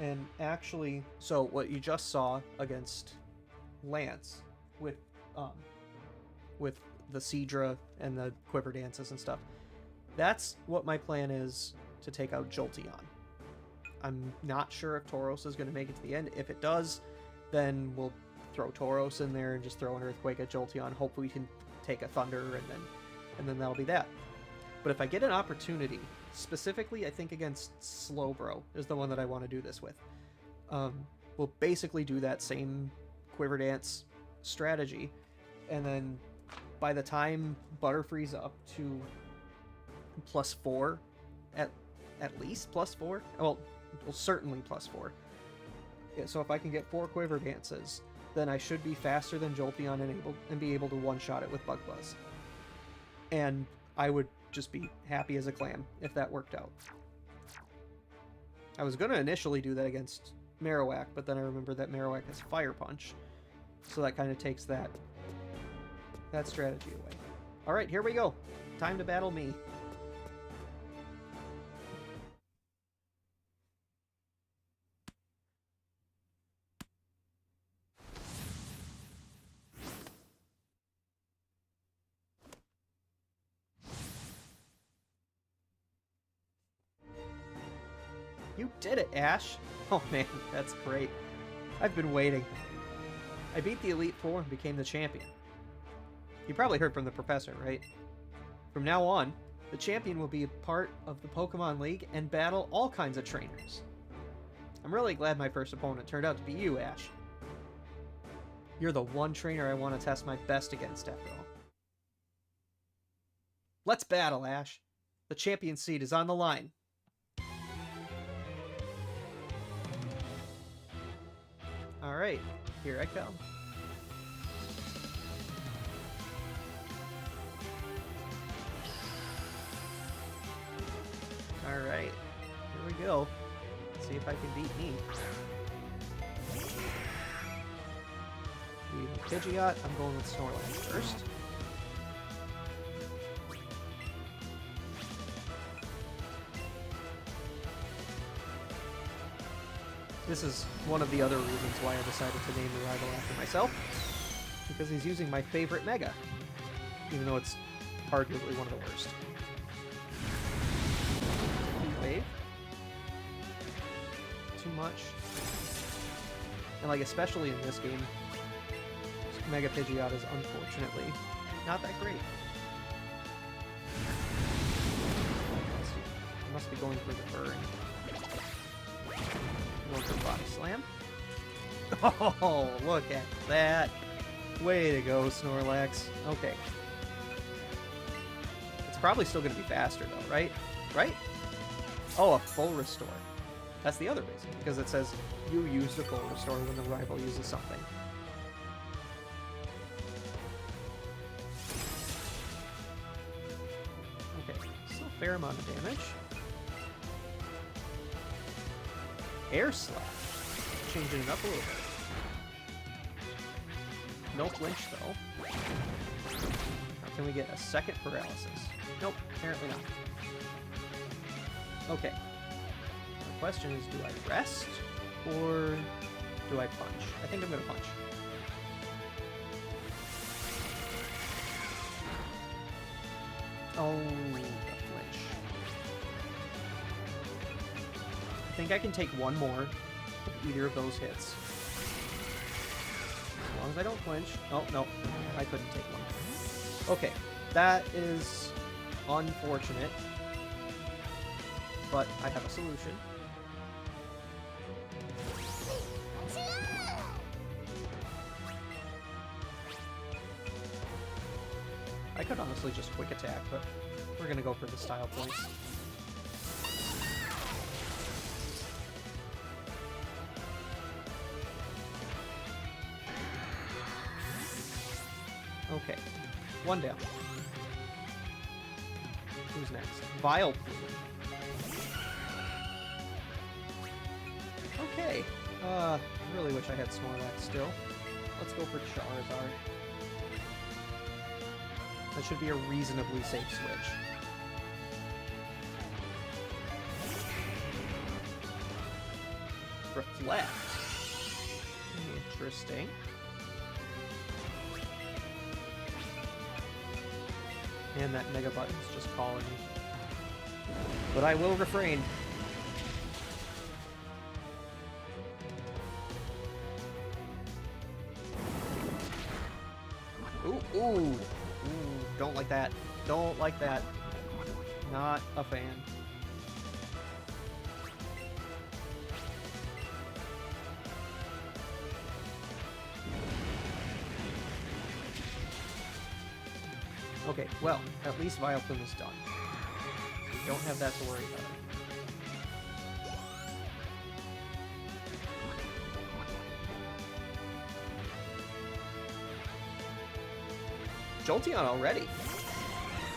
And actually, so what you just saw against Lance with the Seadra and the Quiver Dances and stuff, that's what my plan is to take out Jolteon. I'm not sure if Tauros is going to make it to the end. If it does, then we'll throw Tauros in there and just throw an Earthquake at Jolteon. Hopefully we can take a Thunder, and then that'll be that. But if I get an opportunity, specifically I think against Slowbro is the one that I want to do this with. We'll basically do that same Quiver Dance strategy, and then by the time Butterfree's up to +4, at least +4, well, certainly +4. Yeah, so if I can get 4 Quiver Dances, then I should be faster than Jolteon and be able to one-shot it with Bug Buzz. And I would just be happy as a clam if that worked out. I was going to initially do that against Marowak, but then I remember that Marowak has Fire Punch, so that kind of takes that strategy away. Alright, here we go. Time to battle me. You did it, Ash! Oh man, that's great. I've been waiting. I beat the Elite Four and became the champion. You probably heard from the professor, right? From now on, the champion will be a part of the Pokemon League and battle all kinds of trainers. I'm really glad my first opponent turned out to be you, Ash. You're the one trainer I want to test my best against, after all. Let's battle, Ash. The champion seat is on the line. Alright, here I come. Alright, here we go. Let's see if I can beat me. Pidgeot, I'm going with Snorlax first. This is one of the other reasons why I decided to name the rival after myself. Because he's using my favorite Mega. Even though it's arguably one of the worst. Heat Wave. Too much. And like, especially in this game, Mega Pidgeot is unfortunately not that great. I must be going for the burn. Going for Body Slam. Oh, look at that. Way to go, Snorlax. Okay. It's probably still going to be faster, though, right? Right? Oh, a full restore. That's the other reason, because it says you use the full restore when the rival uses something. Okay, still a fair amount of damage. Air Slap. Changing it up a little bit. No flinch, though. Now, can we get a second paralysis? Nope, apparently not. Okay. The question is, do I rest? Or do I punch? I think I'm going to punch. Oh, a flinch. I think I can take one more of either of those hits. As long as I don't flinch. Oh, no. I couldn't take one. Okay. That is unfortunate. But I have a solution. I could honestly just quick attack, but we're going to go for the style points. Okay, one down. Who's next? Vileplume. Okay, I really wish I had Snorlax still. Let's go for Charizard. That should be a reasonably safe switch. Reflect. Interesting. And that Mega Button's just calling me. But I will refrain. Ooh, ooh. Ooh, don't like that. Don't like that. Not a fan. Okay, well, at least Vileplume is done. We don't have that to worry about. Jolteon already?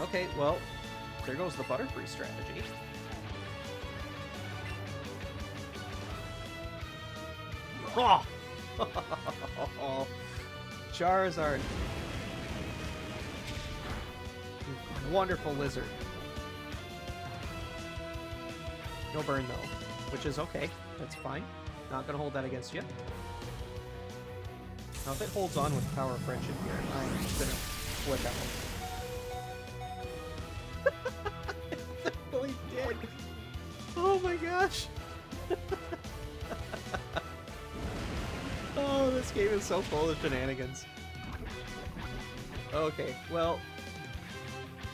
Okay, well, there goes the Butterfree strategy. Oh! Charizard. Wonderful lizard. No burn, though, which is okay. That's fine. Not gonna hold that against you. Now, if it holds on with the power of friendship here, I'm gonna flip out. It definitely did. Oh my gosh. game is so full of shenanigans. Okay, well,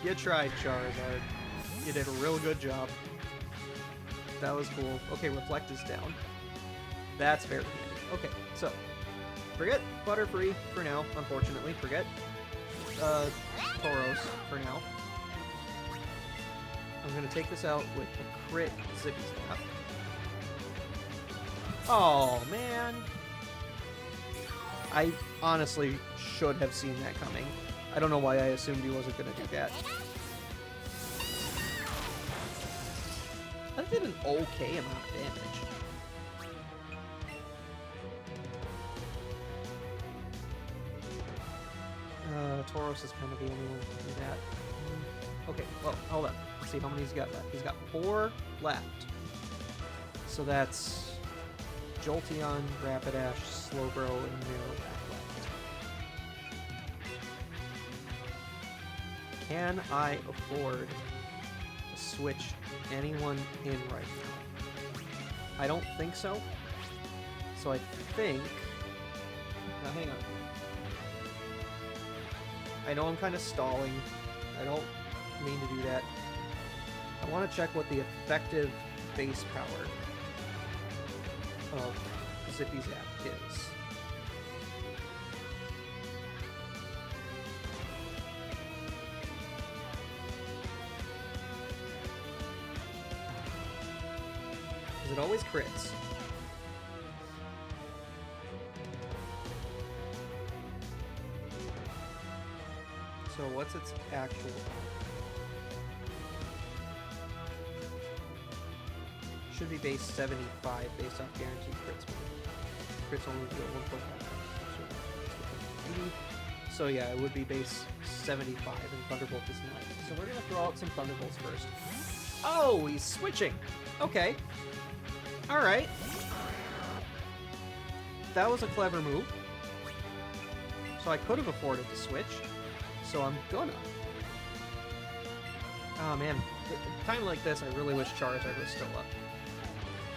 you tried, Charizard. You did a real good job. That was cool. Okay, Reflect is down. That's very handy. Okay, so forget Butterfree for now, unfortunately. Forget Tauros for now. I'm going to take this out with a crit Zippy Zap. Oh, man. I honestly should have seen that coming. I don't know why I assumed he wasn't going to do that. That did an okay amount of damage. Tauros is kind of the only one who can do that. Okay, well, hold on. Let's see how many he's got left. He's got 4 left. So that's Jolteon, Rapidash, Slowbro, and Marowak left. Can I afford to switch anyone in right now? I don't think so. So I think... Now, hang on. I know I'm kind of stalling. I don't mean to do that. I want to check what the effective base power of Zippy Zap is. Because it always crits. So what's its actual... Should be base 75 based off guaranteed crits. Crits only deal 1.5. So yeah, it would be base 75 and Thunderbolt is 9. So we're going to throw out some Thunderbolts first. Oh, he's switching! Okay. Alright. That was a clever move. So I could have afforded to switch. So I'm gonna. Oh man, a time like this, I really wish Charizard was still up.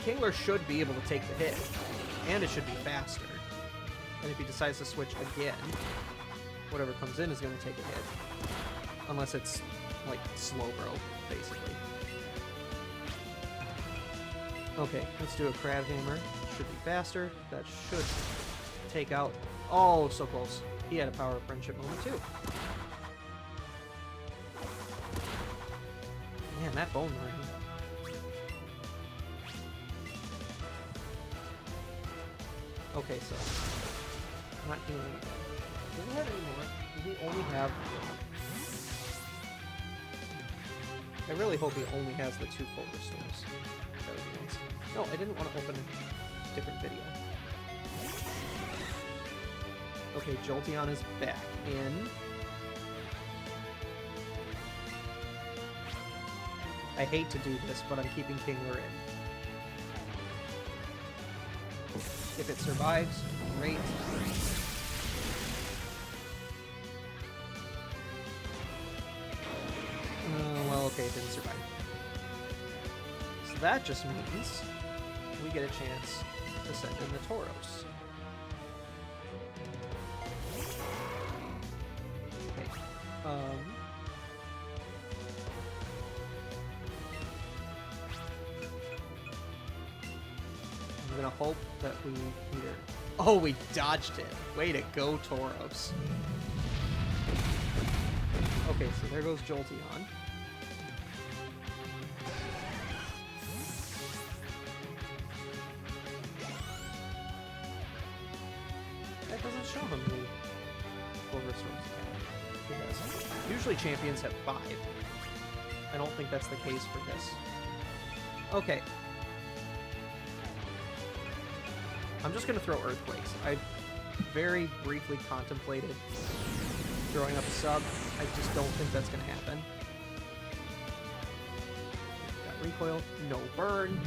Kingler should be able to take the hit, and it should be faster. And if he decides to switch again, whatever comes in is going to take a hit. Unless it's, like, Slowbro, basically. Okay, let's do a Crab Hammer. Should be faster. That should take out... Oh, so close. He had a Power of Friendship moment, too. Man, that Bone Ring. Okay, so... Not healing again. Does he have any more? Does he only have... I really hope he only has the 2 full restores. That would be nice. No, I didn't want to open a different video. Okay, Jolteon is back in. I hate to do this, but I'm keeping Kingler in. If it survives, great. Well, okay, it didn't survive. So that just means we get a chance to send in the Tauros. Okay. I'm gonna hope that we either... Oh, we dodged it! Way to go, Tauros. Okay, so there goes Jolteon. That doesn't show him the full restores he has. Usually champions have 5. I don't think that's the case for this. Okay. I'm just going to throw Earthquakes. I very briefly contemplated throwing up a sub. I just don't think that's going to happen. Got Recoil. No burn.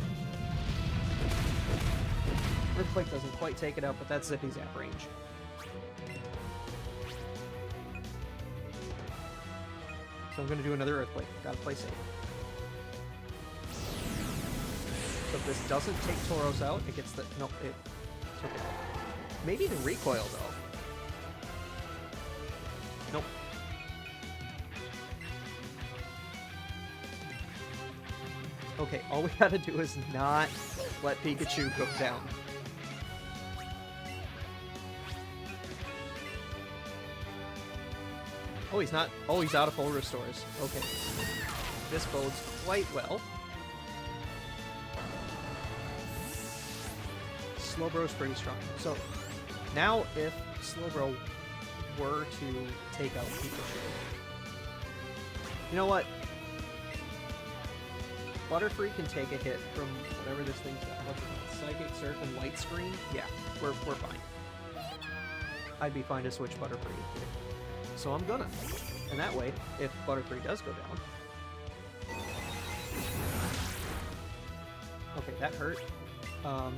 Earthquake doesn't quite take it out, but that's Zippy Zap range. So I'm going to do another Earthquake. Gotta play safe. So if this doesn't take Tauros out, it gets the... Nope, it took it out. Maybe the recoil, though. Nope. Okay, all we gotta do is not let Pikachu go down. Oh, he's not. Oh, he's out of full restores. Okay. This bodes quite well. Slowbro's pretty strong. So, now if Slowbro were to take out Pikachu... You know what? Butterfree can take a hit from whatever this thing's got. What's it called? Psychic Surf and Light Screen? Yeah, we're fine. I'd be fine to switch Butterfree. So I'm gonna. And that way, if Butterfree does go down... Okay, that hurt. Go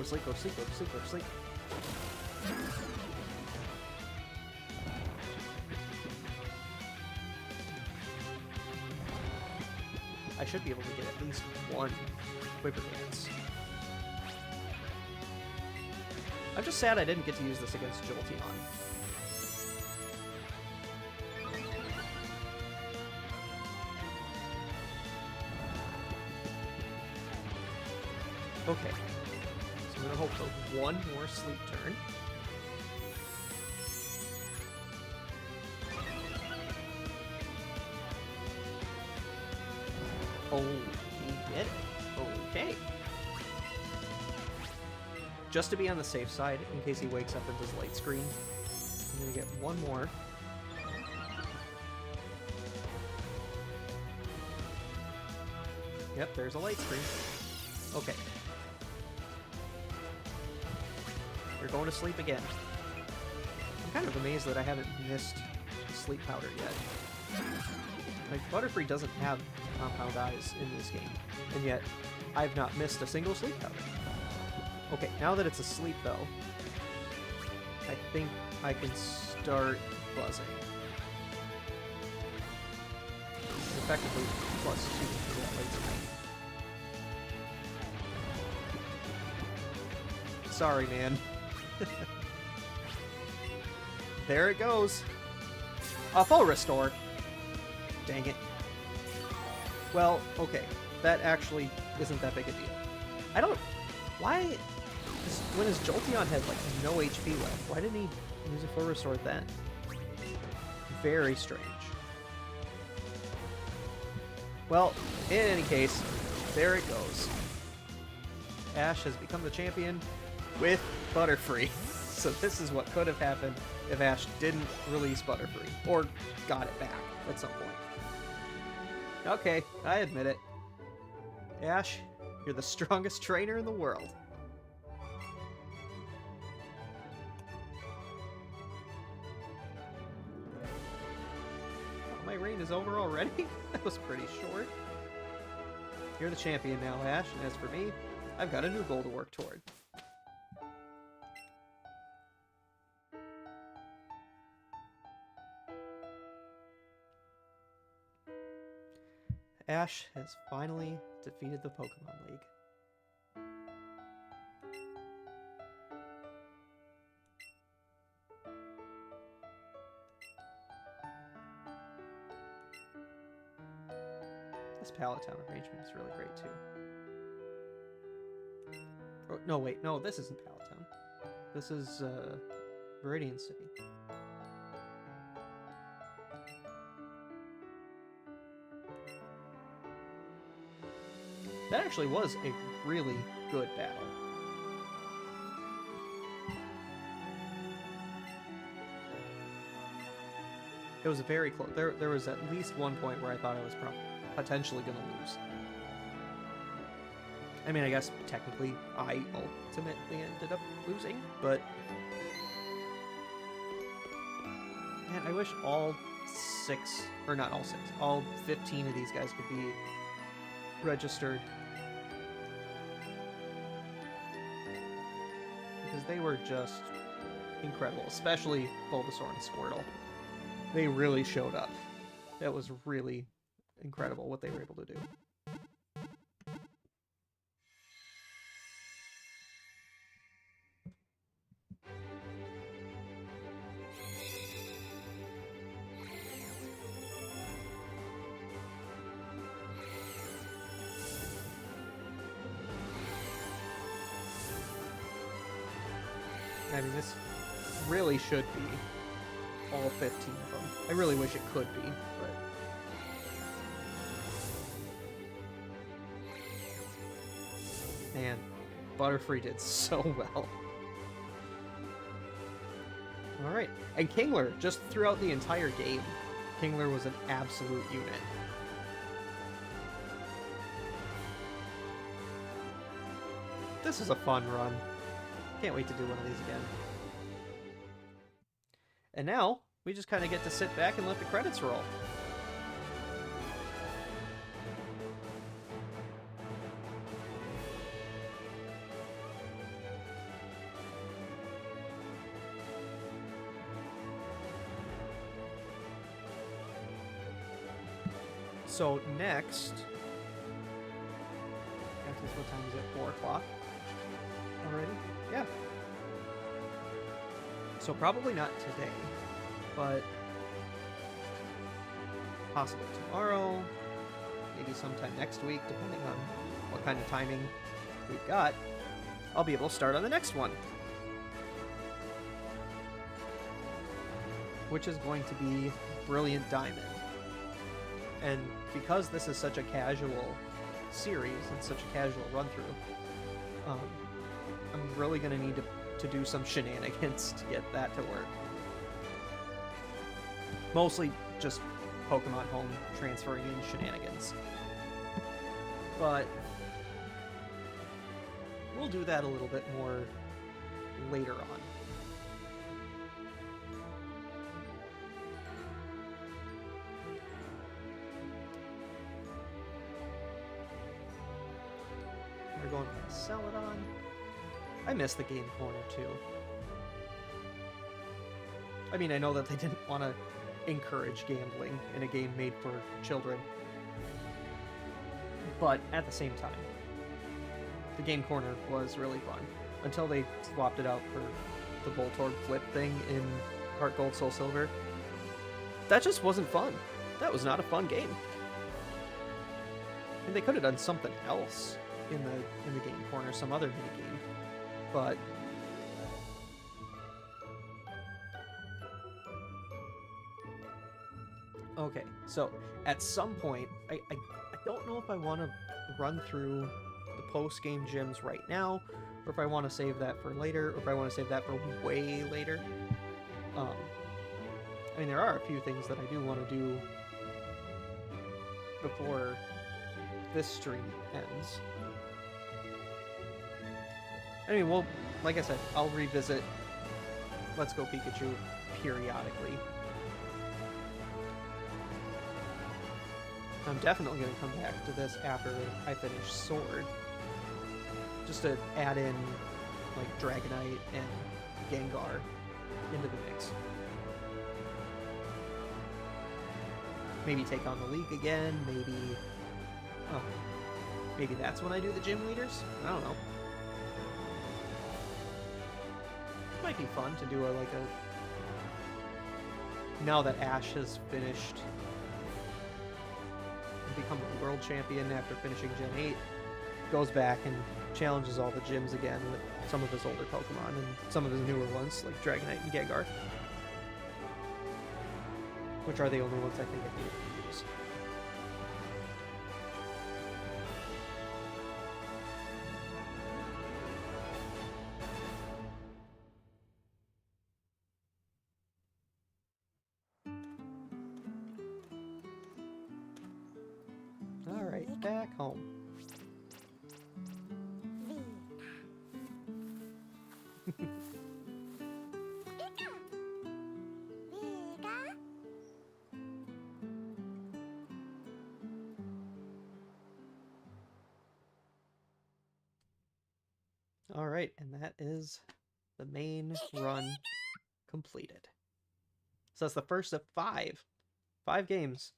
to sleep, go to sleep, go to sleep, go to sleep. I should be able to get at least one Quiver Dance. I'm just sad I didn't get to use this against Jolteon. Okay. So I'm gonna hope for one more sleep turn. Oh, he did it. Okay. Just to be on the safe side, in case he wakes up in his light screen, I'm gonna get one more. Yep, there's a light screen. Okay. You're going to sleep again. I'm kind of amazed that I haven't missed sleep powder yet. Like, Butterfree doesn't have compound eyes in this game, and yet I've not missed a single sleep powder. Okay, now that it's asleep, though, I think I can start buzzing. It's effectively +2 for that late tonight. Sorry, man. There it goes. A full restore. Dang it. Well, okay. That actually isn't that big a deal. I don't... Why... When his Jolteon had, like, no HP left, why didn't he use a full restore then? Very strange. Well, in any case, there it goes. Ash has become the champion with Butterfree. So this is what could have happened if Ash didn't release Butterfree, or got it back at some point. Okay, I admit it. Ash, you're the strongest trainer in the world. Oh, my reign is over already? That was pretty short. You're the champion now, Ash, and as for me, I've got a new goal to work toward. Ash has finally defeated the Pokemon League. This Pallet Town arrangement is really great, too. Oh, no, wait, no, this isn't Pallet Town. This is, Viridian City. That actually was a really good battle. It was very close. There was at least one point where I thought I was potentially going to lose. I mean, I guess technically I ultimately ended up losing, but... Man, I wish all 6, or not all 6, all 15 of these guys could be registered. Because they were just incredible, especially Bulbasaur and Squirtle. They really showed up. That was really incredible what they were able to do. I mean, this really should be all 15 of them. I really wish it could be, but... Man, Butterfree did so well. Alright, and Kingler, just throughout the entire game, Kingler was an absolute unit. This is a fun run. Can't wait to do one of these again. And now, we just kind of get to sit back and let the credits roll. So next, what time is it? 4 o'clock already? Yeah. So probably not today, but possibly tomorrow, maybe sometime next week, depending on what kind of timing we've got. I'll be able to start on the next one, which is going to be Brilliant Diamond. And because this is such a casual series and such a casual run-through, I'm really going to need to do some shenanigans to get that to work. Mostly just Pokemon Home transferring in shenanigans. But we'll do that a little bit more later on. We're going to Celadon. I miss the game corner too. I mean, I know that they didn't want to encourage gambling in a game made for children, but at the same time, the game corner was really fun until they swapped it out for the Voltorb flip thing in Heart Gold Soul Silver. That just wasn't fun. That was not a fun game. And they could have done something else in the game corner, some other mini game, but okay. So at some point, I don't know if I want to run through the post game gyms right now, or if I want to save that for later, or if I want to save that for way later. I mean, there are a few things that I do want to do before this stream ends. I mean, well, like I said, I'll revisit Let's Go Pikachu periodically. I'm definitely going to come back to this after I finish Sword, just to add in, like, Dragonite and Gengar into the mix. Maybe take on the League again, maybe that's when I do the gym leaders? I don't know. Might be fun to do now that Ash has finished and become a world champion after finishing Gen 8, goes back and challenges all the gyms again with some of his older Pokemon and some of his newer ones like Dragonite and Gengar, which are the only ones I think I can use. Alright, back home. Alright, and that is the main run completed. So that's the first of 5 games.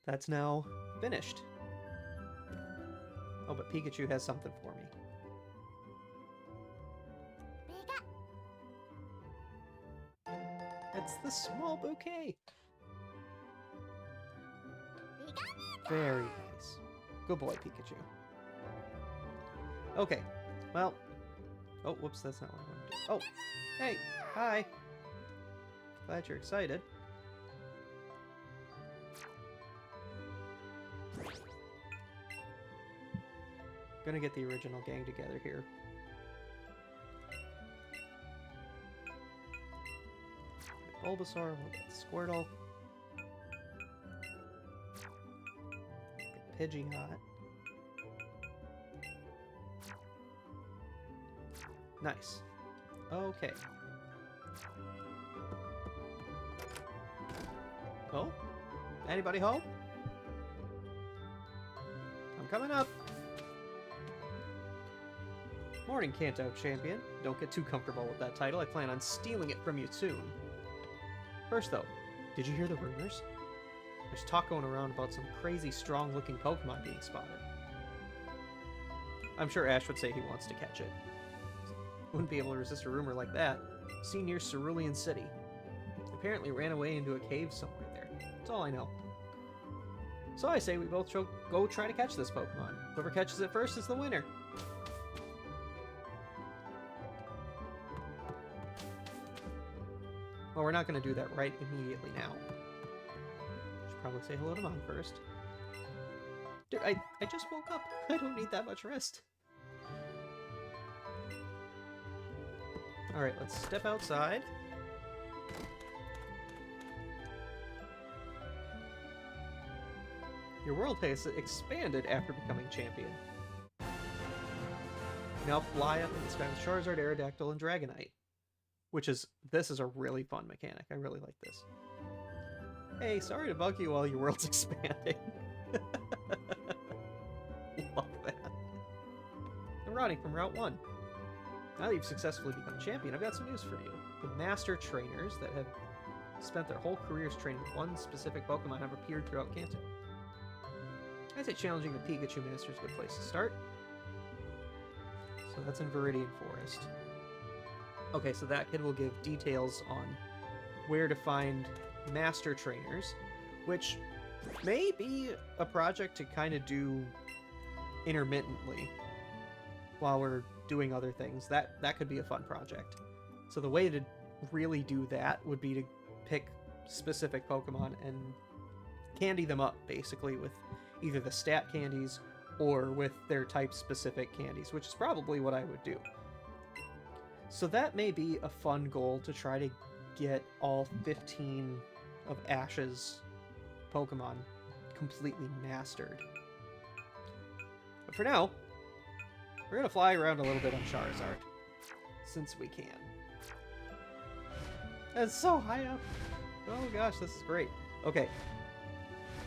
That's now finished. Oh, but Pikachu has something for me. It's the small bouquet. Very nice. Good boy, Pikachu. Okay, well, Oh, whoops, that's not what I wanted to do. Oh, hey, hi. Glad you're excited. Gonna get the original gang together here. Bulbasaur, we'll get Squirtle. Get Pidgeot. Nice. Okay. Oh? Anybody home? I'm coming up. Morning, Kanto champion. Don't get too comfortable with that title. I plan on stealing it from you soon. First, though, did you hear the rumors? There's talk going around about some crazy strong-looking Pokemon being spotted. I'm sure Ash would say he wants to catch it. Wouldn't be able to resist a rumor like that. Seen near Cerulean City. Apparently ran away into a cave somewhere there. That's all I know. So I say we both go try to catch this Pokemon. Whoever catches it first is the winner. Well, we're not going to do that right immediately now. Should probably say hello to Mom first. Dude, I just woke up. I don't need that much rest. Alright, let's step outside. Your world has expanded after becoming champion. Now fly up in the sky with Charizard, Aerodactyl, and Dragonite. This is a really fun mechanic. I really like this. Hey, sorry to bug you while your world's expanding. Love that. I'm Ronnie from Route 1. Now that you've successfully become champion, I've got some news for you. The master trainers that have spent their whole careers training one specific Pokemon have appeared throughout Kanto. I'd say challenging the Pikachu master is a good place to start. So that's in Viridian Forest. Okay, so that kid will give details on where to find master trainers, which may be a project to kind of do intermittently while we're doing other things. That could be a fun project. So the way to really do that would be to pick specific Pokemon and candy them up, basically, with either the stat candies or with their type-specific candies, which is probably what I would do. So that may be a fun goal, to try to get all 15 of Ash's Pokemon completely mastered. But for now, we're going to fly around a little bit on Charizard, since we can. It's so high up. Oh gosh, this is great. Okay,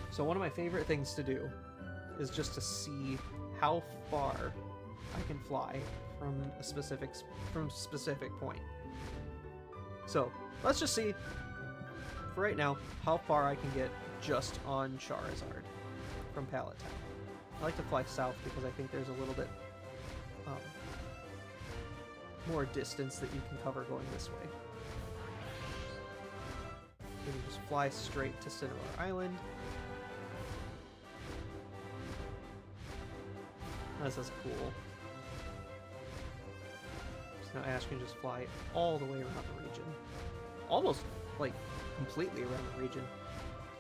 so one of my favorite things to do is just to see how far I can fly from a specific point. So let's just see, for right now, how far I can get just on Charizard from Pallet Town. I like to fly south because I think there's a little bit more distance that you can cover going this way. You can just fly straight to Cinnabar Island. This is cool. So now Ash can just fly all the way around the region. Almost, like, completely around the region.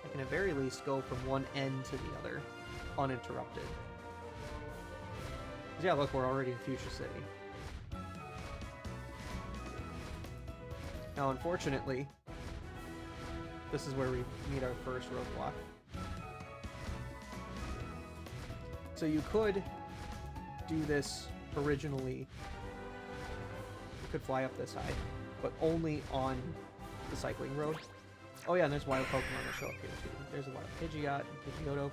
I can at very least go from one end to the other, uninterrupted. Yeah, look, we're already in Fuchsia City. Now, unfortunately, this is where we meet our first roadblock. So you could do this originally. You could fly up this high, but only on the cycling road. Oh yeah, and there's wild Pokemon that show up here too. There's a wild Pidgeot and Pidgeotto.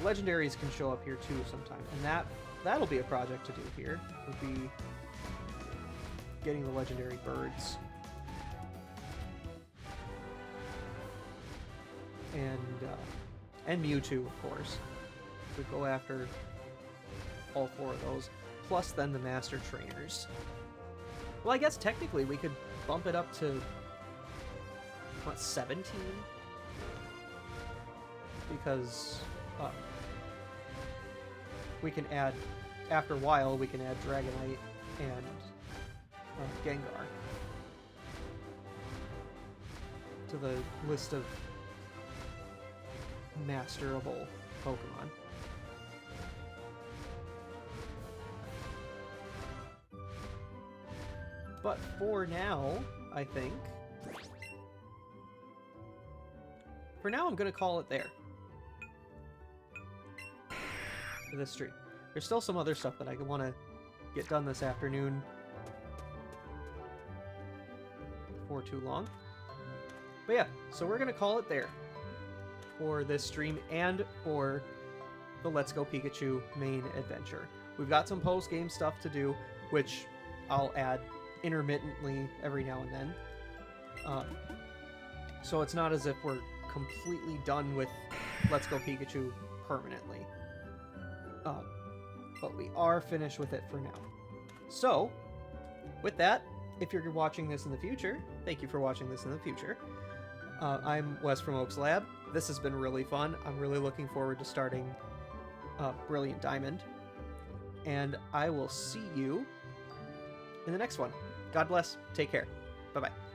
Legendaries can show up here too sometime, and that'll be a project to do here. Would be getting the legendary birds. And Mewtwo, of course. We go after all 4 of those, plus then the Master Trainers. Well, I guess technically we could bump it up to, what, 17? Because we can add, after a while, we can add Dragonite and Gengar to the list of masterable Pokemon. But for now, I think... For now, I'm going to call it there. For this stream. There's still some other stuff that I want to get done this afternoon. Before too long. But yeah, so we're going to call it there. For this stream and for the Let's Go Pikachu main adventure. We've got some post-game stuff to do, which I'll add intermittently every now and then. So it's not as if we're completely done with Let's Go Pikachu permanently. But we are finished with it for now. So, with that, if you're watching this in the future, thank you for watching this in the future. I'm Wes from Oaks Lab. This has been really fun. I'm really looking forward to starting Brilliant Diamond. And I will see you in the next one. God bless. Take care. Bye-bye.